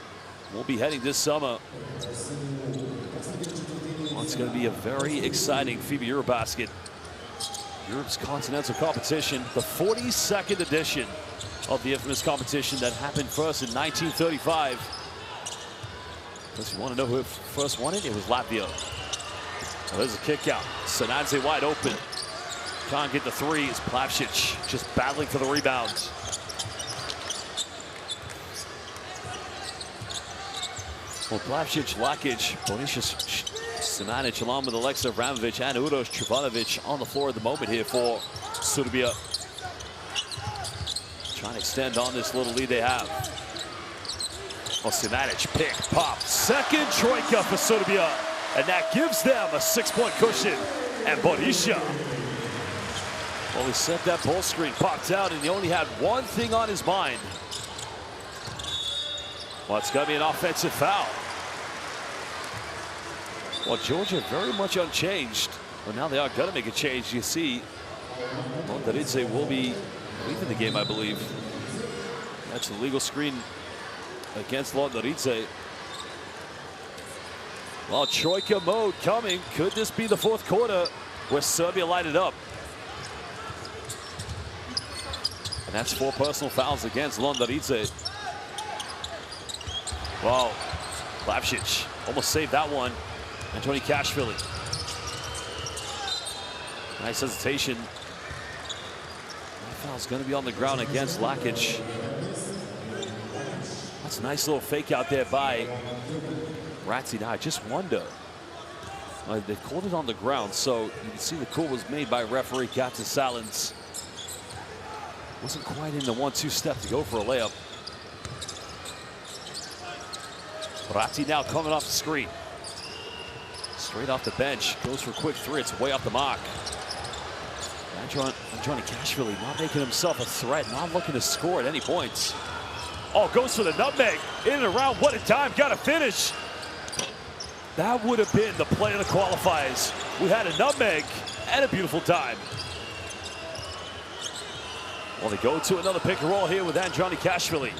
will be heading this summer. Well, it's going to be a very exciting FIBA EuroBasket. Europe's continental competition, the 42nd edition of the infamous competition that happened first in 1935. Because you want to know who first won it? It was Latvia. Well, there's a kick out. Sanadze wide open. Can't get the threes. Lapšić just battling for the rebound. Well, Lapšić, Lakic, Bonisius, Simanic, along with Alexa Abramovich and Uroš Trivanovic on the floor at the moment here for Serbia. Trying to extend on this little lead they have. Well, Simanic, pick, pop, second troika for Serbia. And that gives them a 6-point cushion. And Bonisius. Well, he set that ball screen, popped out, and he only had one thing on his mind. Well, it's going to be an offensive foul. Well, Georgia very much unchanged. Well, now they are going to make a change. You see, Londaridze will be leaving the game, I believe. That's the legal screen against Londaridze. Well, troika mode coming. Could this be the fourth quarter where Serbia light it up? And that's 4 personal fouls against Londaridze. Wow, Lapšić almost saved that one. Andronikashvili. Nice hesitation. That foul's going to be on the ground against Lakic. That's a nice little fake out there by Ratzi. Now I just wonder. They called it on the ground, so you can see the call was made by referee Gata Salins. Wasn't quite in the 1-2 step to go for a layup. Ratti now coming off the screen. Straight off the bench, goes for a quick three. It's way off the mark. Andronikashvili not making himself a threat, not looking to score at any points. Oh, goes for the nutmeg. In and around, what a time, got to finish. That would have been the play of the qualifiers. We had a nutmeg and a beautiful dime. Well, they go to another pick and roll here with Andronikashvili.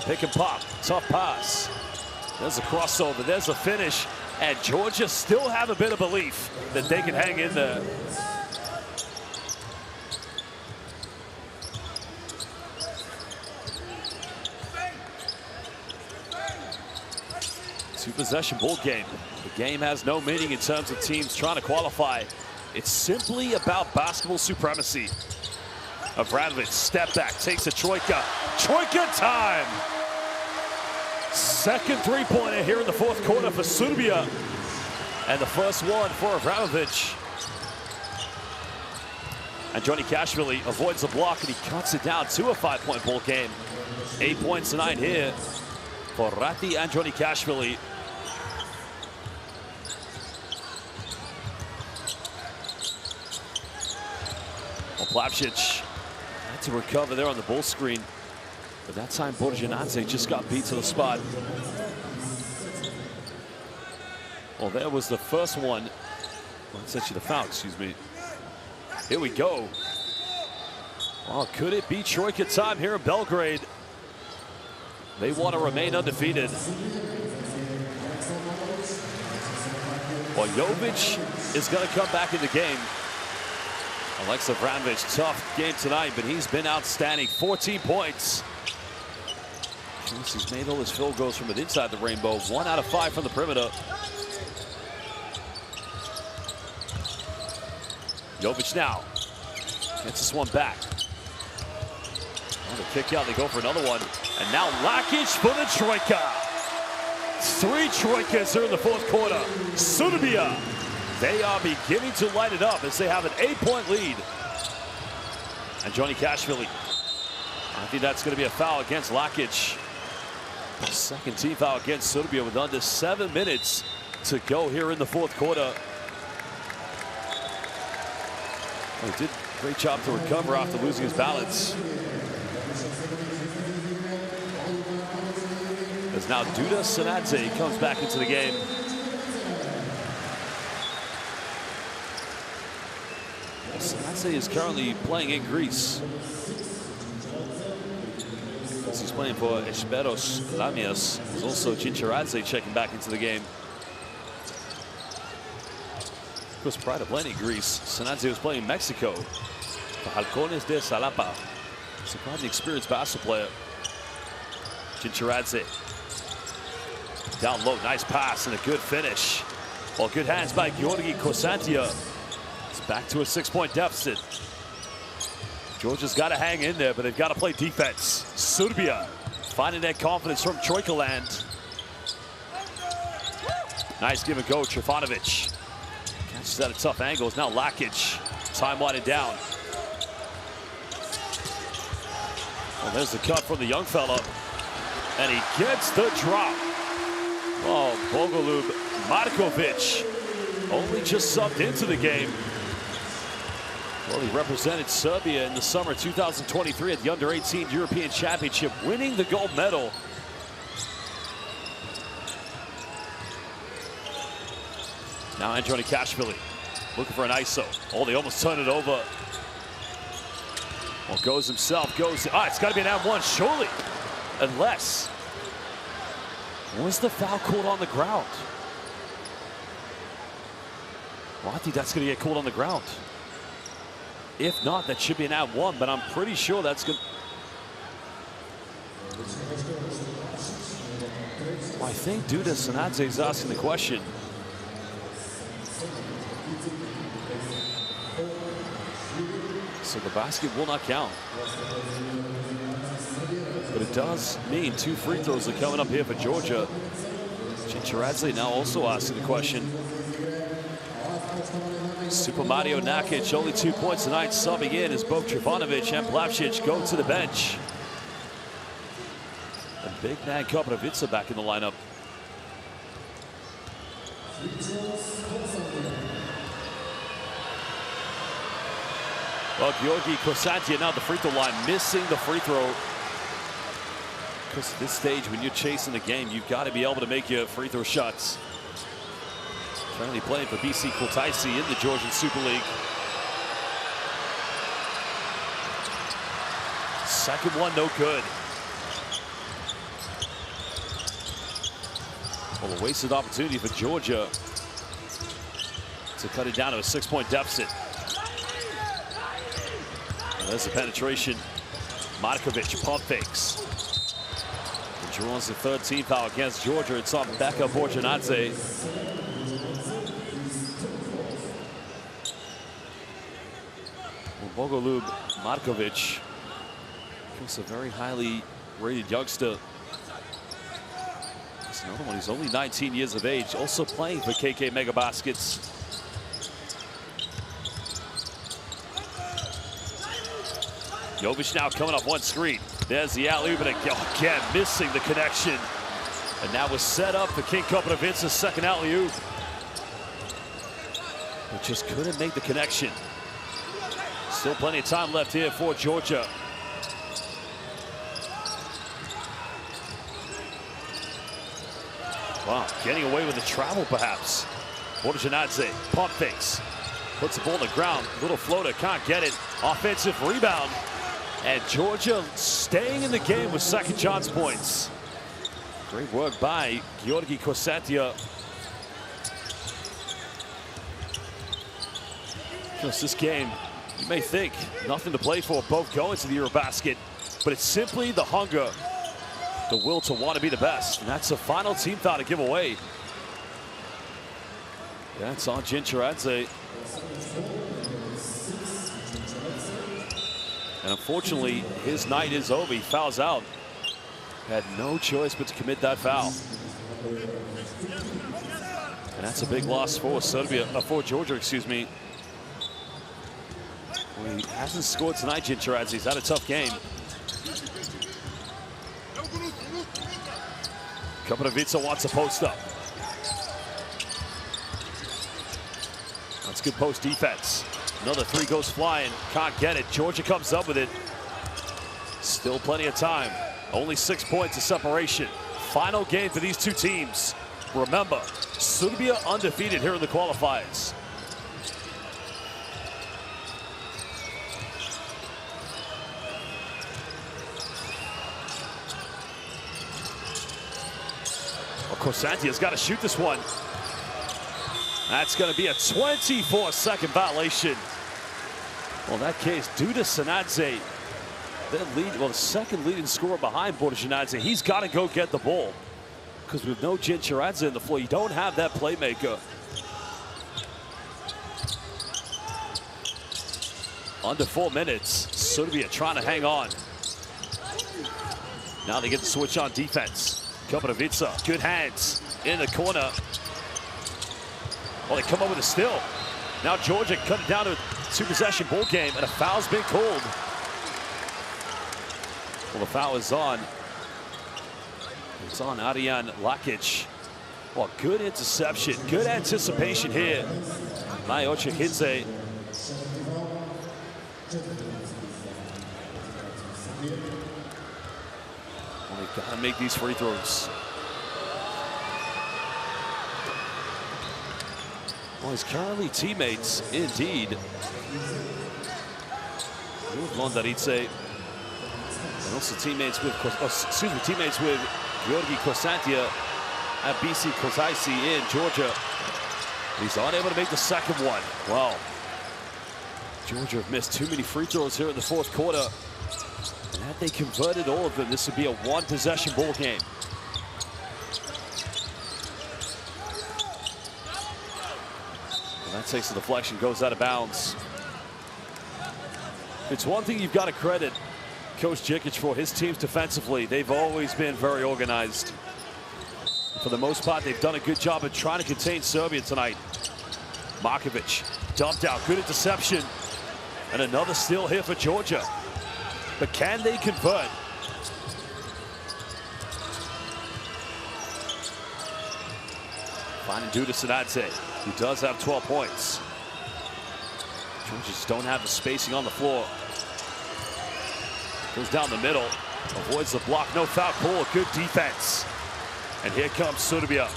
Pick and pop, tough pass. There's a crossover, there's a finish, and Georgia still have a bit of belief that they can hang in there. Two-possession ball game. The game has no meaning in terms of teams trying to qualify. It's simply about basketball supremacy. Abramovich, step back, takes a Troika. Troika time! Second three-pointer here in the fourth quarter for Serbia. And the first one for Abramovich. Andronikashvili avoids the block and he cuts it down to a 5-point ball game. 8 points tonight here for Rati Andronikashvili. Plavšić had to recover there on the ball screen, but that time Borjanadze just got beat to the spot. Well, there was the first one. Well, it's actually the foul, excuse me. Here we go. Well, could it be Troika time here in Belgrade? They want to remain undefeated. Well, Jovic is going to come back in the game. Alexa Abramovich, tough game tonight, but he's been outstanding. 14 points. He's made all his field goals from inside the rainbow. 1 out of 5 from the perimeter. Jovic now gets this one back. On the kick out, they go for another one. And now Lakic for the Troika. 3 Troikas here in the fourth quarter. Serbia, they are beginning to light it up as they have an 8-point lead. Andronikashvili, I think that's going to be a foul against Lakic. Second team foul against Serbia with under 7 minutes to go here in the fourth quarter. Well, he did a great job to recover after losing his balance. As now Duda Sanadze comes back into the game. Sanadze is currently playing in Greece. He's playing for Esperos Lamias. There's also Chincharadze checking back into the game. Of course, prior to playing in Greece, Sanadze was playing in Mexico for Halcones de Salapa. He's a quite an experienced basketball player. Chincharadze. Down low, nice pass and a good finish. Well, good hands by Georgi Kosantia. It's back to a 6-point deficit. Georgia's got to hang in there, but they've got to play defense. Serbia finding that confidence from Troika land. Nice give and go, Trifanovic. Catches at a tough angle. Now Lakic. Time winding down. Well, there's the cut from the young fella. And he gets the drop. Oh, Bogolub Markovic only just subbed into the game. Well, he represented Serbia in the summer 2023 at the Under-18 European Championship, winning the gold medal. Now Andronikashvili looking for an ISO. Oh, they almost turned it over. Well, goes himself, goes. It's got to be an M1, surely. Unless. Was the foul called on the ground? Well, I think that's going to get called on the ground. If not, that should be an +1, but I'm pretty sure that's good. Well, I think Duda Sanadze is asking the question. So the basket will not count. But it does mean 2 free throws are coming up here for Georgia. Chincharadze now also asking the question. Super Mario Nakic, only 2 points tonight, subbing in as both Trifanovic and Plavšić go to the bench. And big man Koprivica back in the lineup. Well, Georgi Kosantia now the free throw line, missing the free throw. Because at this stage, when you're chasing the game, you've got to be able to make your free throw shots. Currently playing for BC Kultaisi in the Georgian Super League. Second one, no good. Well, a wasted opportunity for Georgia to cut it down to a 6-point deficit. And there's the penetration. Markovic, pump fakes. And draws the third team foul against Georgia. It's on Beka Borjanadze. Well, Bogolub Markovic, he's a very highly rated youngster. There's another one. He's only 19 years of age, also playing for KK Mega Baskets. Jovic now coming up one screen. There's the alley-oop, and again missing the connection. And that was set up for King Kopanovitz's second alley-oop. But just couldn't make the connection. Still plenty of time left here for Georgia. Wow, getting away with the travel perhaps. Borjanadze, pump fakes. Puts the ball on the ground, little floater, can't get it. Offensive rebound. And Georgia staying in the game with second chance points. Great work by Georgi Kosatia. Just this game, you may think nothing to play for, both going to the EuroBasket, but it's simply the hunger, the will to want to be the best. And that's the final team foul to give away. Yeah, it's on Gincheradze. And unfortunately, his night is over. He fouls out. Had no choice but to commit that foul. And that's a big loss for Serbia, for Georgia, excuse me. Well, he hasn't scored tonight, Gincheradze. He's had a tough game. Kopanovic wants a post up. That's good post defense. Another three goes flying. Can't get it. Georgia comes up with it. Still plenty of time. Only 6 points of separation. Final game for these two teams. Remember, Serbia undefeated here in the qualifiers. Kosantia's got to shoot this one. That's going to be a 24-second violation. Well, in that case, Duda Sanadze, the second leading scorer behind Borjanadze, he's got to go get the ball. Because with no Gincheradze in the floor, you don't have that playmaker. Under 4 minutes, Serbia trying to hang on. Now they get the switch on defense. Kopanovic, good hands in the corner. Well, they come up with a steal. Now Georgia cut it down to a 2-possession ball game, and a foul's been called. Well, the foul is on. It's on Arijan Lakic. Well, good interception, good anticipation here. Majocha Hidze. Well, they've got to make these free throws. Well, he's currently teammates, indeed, with Londaritze, and also teammates with, teammates with Georgi Kosantia at BC Kultaisi in Georgia. He's unable to make the second one. Wow. Georgia have missed too many free throws here in the fourth quarter. And had they converted all of them, this would be a one-possession ball game. And that takes the deflection, goes out of bounds. It's one thing you've got to credit Coach Jikic for, his teams defensively. They've always been very organized. For the most part, they've done a good job of trying to contain Serbia tonight. Markovic dumped out, good interception. And another steal here for Georgia. But can they convert? Finding Duda Sanadze, who does have 12 points. Georgia just don't have the spacing on the floor. Goes down the middle, avoids the block, no foul call, good defense. And here comes Serbia.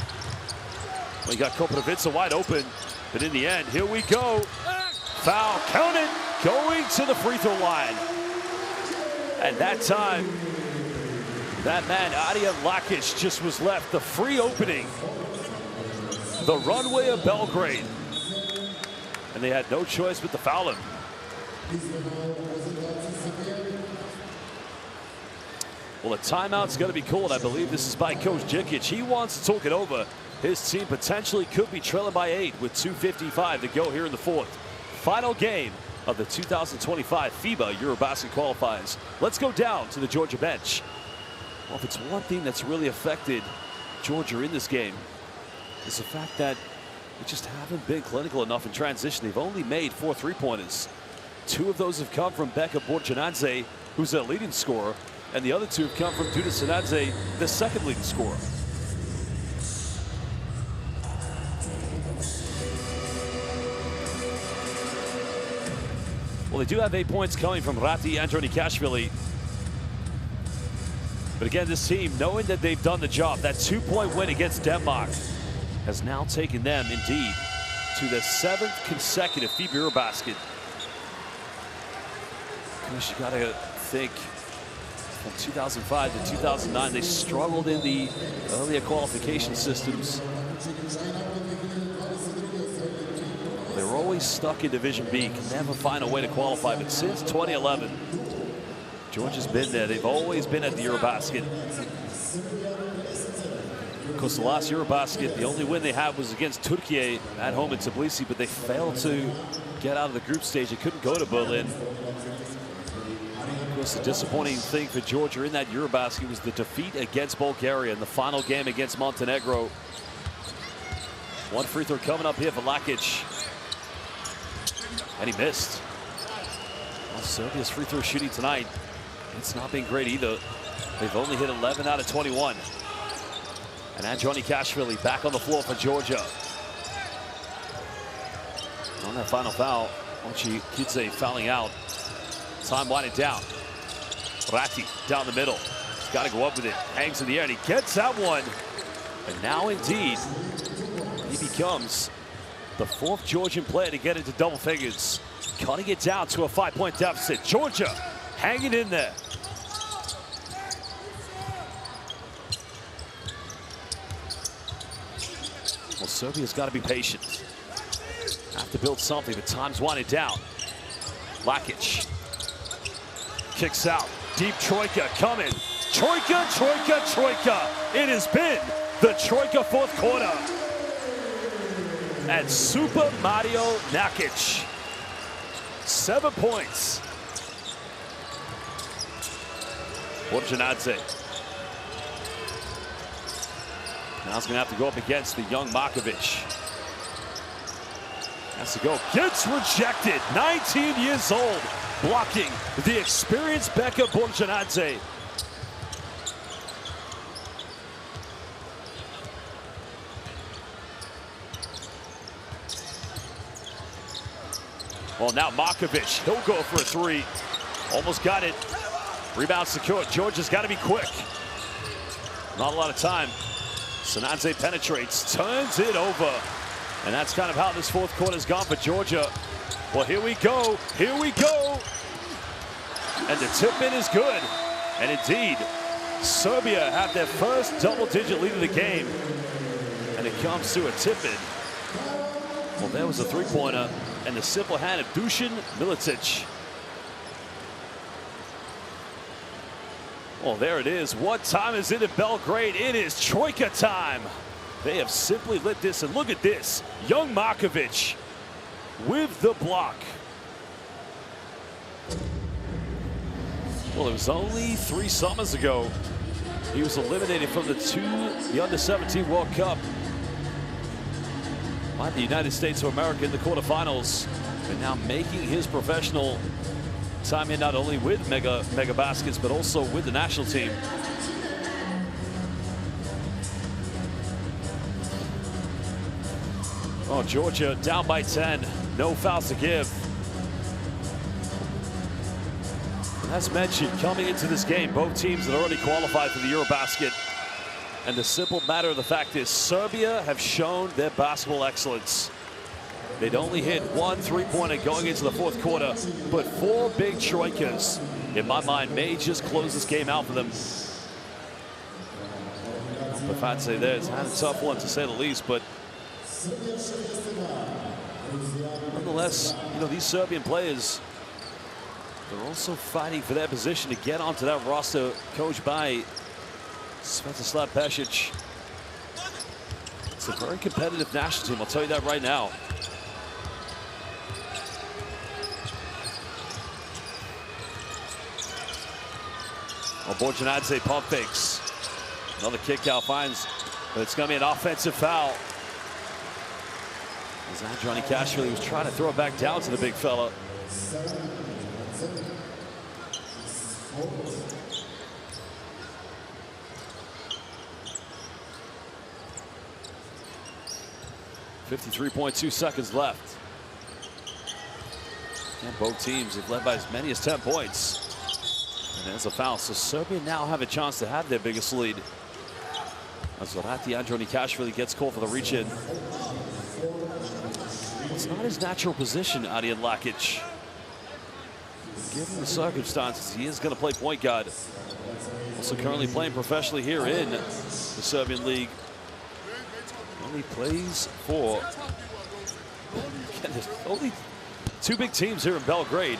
Well, you got Koprivica wide open, but in the end, here we go. Foul, count it, going to the free throw line. And that time, that man, Adija Lakic, just was left the free opening. The runway of Belgrade. And they had no choice but to foul him. Well, a timeout's going to be called. I believe this is by Coach Djikic. He wants to talk it over. His team potentially could be trailing by 8 with 2:55 to go here in the fourth. Final game of the 2025 FIBA EuroBasket qualifiers. Let's go down to the Georgia bench. Well, if it's one thing that's really affected Georgia in this game, it's the fact that they just haven't been clinical enough in transition. They've only made 4 3-pointers. 2 of those have come from Beka Borjanadze, who's their leading scorer, and the other 2 have come from Duda Sanadze, the second leading scorer. Well, they do have 8 points coming from Rati Andronikashvili. But again, this team, knowing that they've done the job, that 2-point win against Denmark has now taken them, indeed, to the 7th consecutive FIBA EuroBasket. Because you got to think, from 2005 to 2009, they struggled in the earlier qualification systems. They were always stuck in Division B, can never find a way to qualify. But since 2011, Georgia's been there. They've always been at the EuroBasket. Of course, the last EuroBasket, the only win they had was against Turkey at home in Tbilisi, but they failed to get out of the group stage. They couldn't go to Berlin. Of course, the disappointing thing for Georgia in that EuroBasket was the defeat against Bulgaria in the final game against Montenegro. 1 free throw coming up here for Lakic. And he missed. Well, Serbia's free throw shooting tonight, it's not been great either. They've only hit 11 out of 21. And Andronikashvili back on the floor for Georgia. On that final foul, Onchi Kidze fouling out. Time winding down. Rati down the middle. He's got to go up with it. Hangs in the air and he gets that one. And now indeed, he becomes the 4th Georgian player to get into double figures. Cutting it down to a 5-point deficit. Georgia hanging in there. Well, Serbia's got to be patient. Have to build something, but time's winding down. Lakic kicks out. Deep Troika coming. Troika, Troika, Troika. It has been the Troika 4th quarter. And Super Mario Nakic. 7 points. Borjanadze. Now he's going to have to go up against the young Markovic. Has to go. Gets rejected. 19 years old. Blocking the experienced Beka Borjanadze. Well, now Markovic, he'll go for a 3. Almost got it. Rebound secured. Georgia's got to be quick. Not a lot of time. Sanadze penetrates, turns it over. And that's kind of how this 4th quarter's gone for Georgia. Well, here we go. Here we go. And the tip-in is good. And indeed, Serbia have their first double-digit lead of the game. And it comes to a tip-in. Well, there was a 3-pointer. And the simple hand of Dusan Milicic. Well, there it is. What time is it in Belgrade? It is Troika time. They have simply lit this, and look at this. Young Markovic with the block. Well, it was only 3 summers ago he was eliminated from the Under-17 World Cup by the United States of America in the quarterfinals, and now making his professional time in not only with Mega Baskets, but also with the national team. Oh, Georgia down by 10. No fouls to give. And as mentioned, coming into this game, both teams had already qualified for the EuroBasket. And the simple matter of the fact is Serbia have shown their basketball excellence. They'd only hit 1 3-pointer going into the fourth quarter, but 4 big troikas, in my mind, may just close this game out for them. Pafatse there has had a tough one, to say the least, but nonetheless, you know, these Serbian players, they're also fighting for their position to get onto that roster coached by Svetislav Pesic. It's a very competitive national team, I'll tell you that right now. Borjanadze pump fakes. Another kick out finds, but it's going to be an offensive foul. As Androni Kashvili was trying to throw it back down to the big fella. .2 seconds left. And both teams have led by as many as 10 points. And there's a foul, so Serbia now have a chance to have their biggest lead. As Zorati Andronikashvili gets called for the reach-in. It's not his natural position, Adrian Lakic. Given the circumstances, he is going to play point guard. Also currently playing professionally here in the Serbian league. Only plays for... Again, there's only 2 big teams here in Belgrade.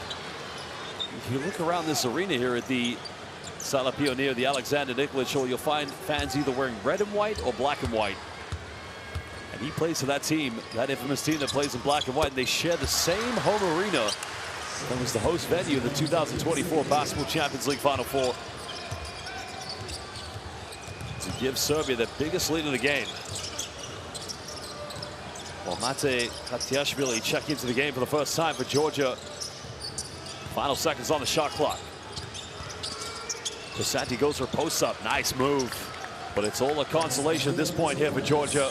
If you look around this arena here at the Sala Pionir, the Alexander Nikolic Hall, you'll find fans either wearing red and white or black and white. And he plays for that team, that infamous team that plays in black and white, and they share the same home arena that was the host venue of the 2024 Basketball Champions League Final Four. To give Serbia the biggest lead of the game. Well, Mate Tatiashvili checking into the game for the first time for Georgia. Final seconds on the shot clock. Kosanti goes for post-up. Nice move. But it's all a consolation at this point here for Georgia.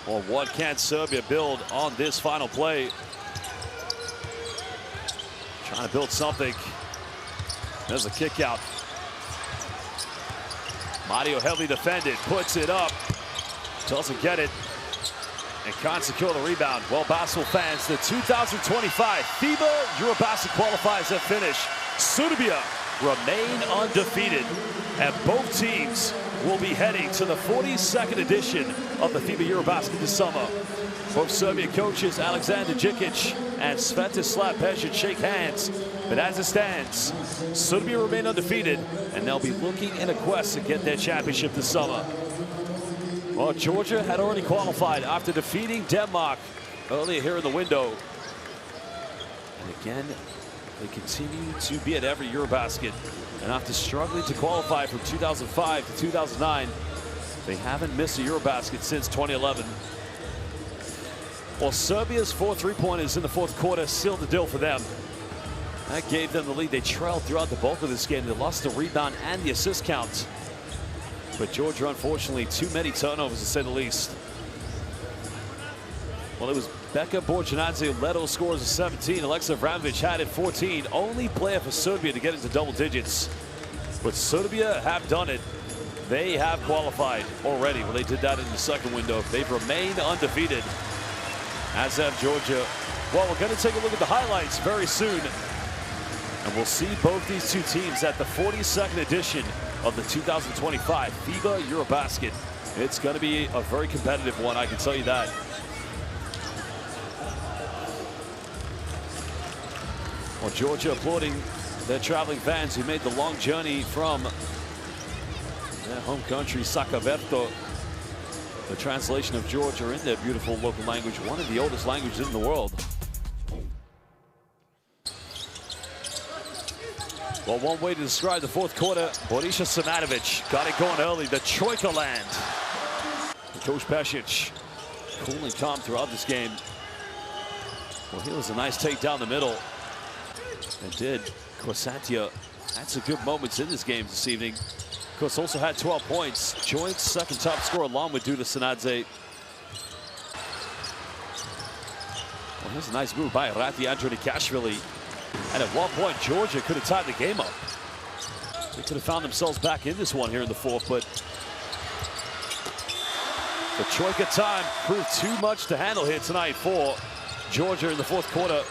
Well, what can Serbia build on this final play? Trying to build something. There's a kick out. Mario heavily defended. Puts it up. Doesn't get it, and can't secure the rebound. Well, basketball fans, the 2025 FIBA EuroBasket qualifiers have finished. Serbia remain undefeated, and both teams will be heading to the 42nd edition of the FIBA EuroBasket this summer. Both Serbian coaches, Alexander Djikic and Svetislav Pesic, shake hands. But as it stands, Serbia remain undefeated, and they'll be looking in a quest to get their championship this summer. Well, Georgia had already qualified after defeating Denmark earlier here in the window. And again, they continue to be at every EuroBasket. And after struggling to qualify from 2005 to 2009, they haven't missed a EuroBasket since 2011. Well, Serbia's 4 3-pointers in the fourth quarter sealed the deal for them. That gave them the lead. They trailed throughout the bulk of this game. They lost the rebound and the assist count. But Georgia, unfortunately, too many turnovers, to say the least. Well, it was Beka Borjanadze who led all scorers of 17. Alexa Vramovic had it 14. Only player for Serbia to get into double digits. But Serbia have done it. They have qualified already. Well, they did that in the second window. They've remained undefeated, as have Georgia. Well, we're going to take a look at the highlights very soon. And we'll see both these two teams at the 42nd edition of the 2025 FIBA EuroBasket. It's going to be a very competitive one, I can tell you that. Well, Georgia applauding their traveling fans who made the long journey from their home country, Sakaverto. The translation of Georgia in their beautiful local language, one of the oldest languages in the world. Well, one way to describe the fourth quarter, Borisa Samatovic got it going early, the Troika land. Coach Pesic, cool and calm throughout this game. Well, here was a nice take down the middle. And did Kosantia had some good moments in this game this evening. Of course, also had 12 points, joint second top scorer along with Duda Sanadze. Well, here's a nice move by Rati Andronikashvili. And at one point, Georgia could have tied the game up. They could have found themselves back in this one here in the fourth, but the Troika time proved too much to handle here tonight for Georgia in the fourth quarter.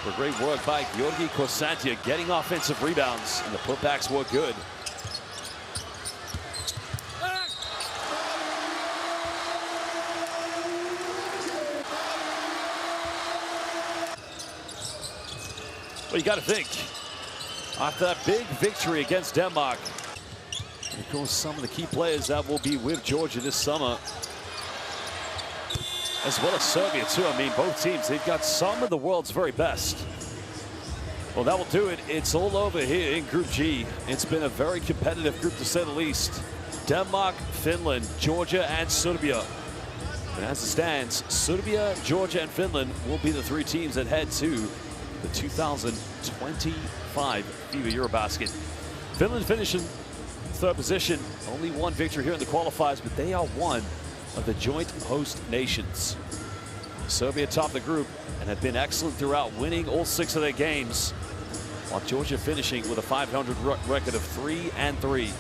For great work by Georgi Korsantia, getting offensive rebounds, and the putbacks were good. Well, you got to think, after that big victory against Denmark, and of course some of the key players that will be with Georgia this summer, as well as Serbia too. I mean, both teams, they've got some of the world's very best. Well, that will do it. It's all over here in Group G. It's been a very competitive group, to say the least. Denmark, Finland, Georgia, and Serbia. And as it stands, Serbia, Georgia, and Finland will be the three teams that head to the 2025 FIBA EuroBasket. Finland finished in third position. Only one victory here in the qualifiers, but they are one of the joint host nations. Serbia topped the group and have been excellent throughout, winning all 6 of their games, while Georgia finishing with a 500 record of 3-3.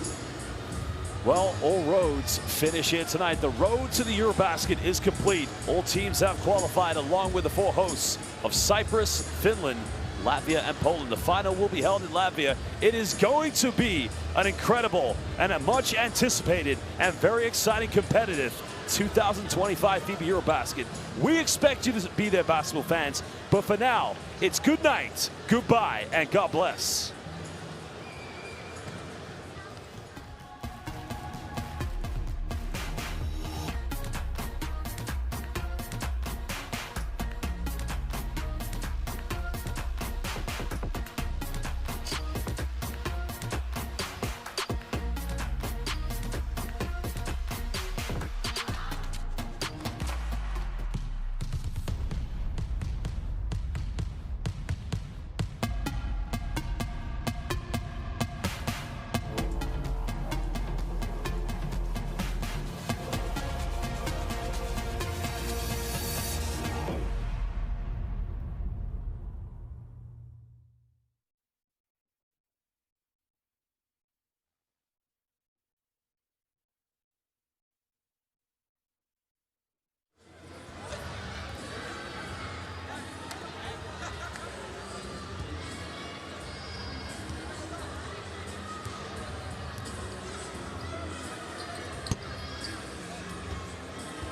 Well, all roads finish here tonight. The road to the EuroBasket is complete. All teams have qualified, along with the 4 hosts of Cyprus, Finland, Latvia, and Poland. The final will be held in Latvia. It is going to be an incredible and a much anticipated and very exciting competitive 2025 FIBA EuroBasket. We expect you to be there, basketball fans. But for now, it's good night, goodbye, and God bless.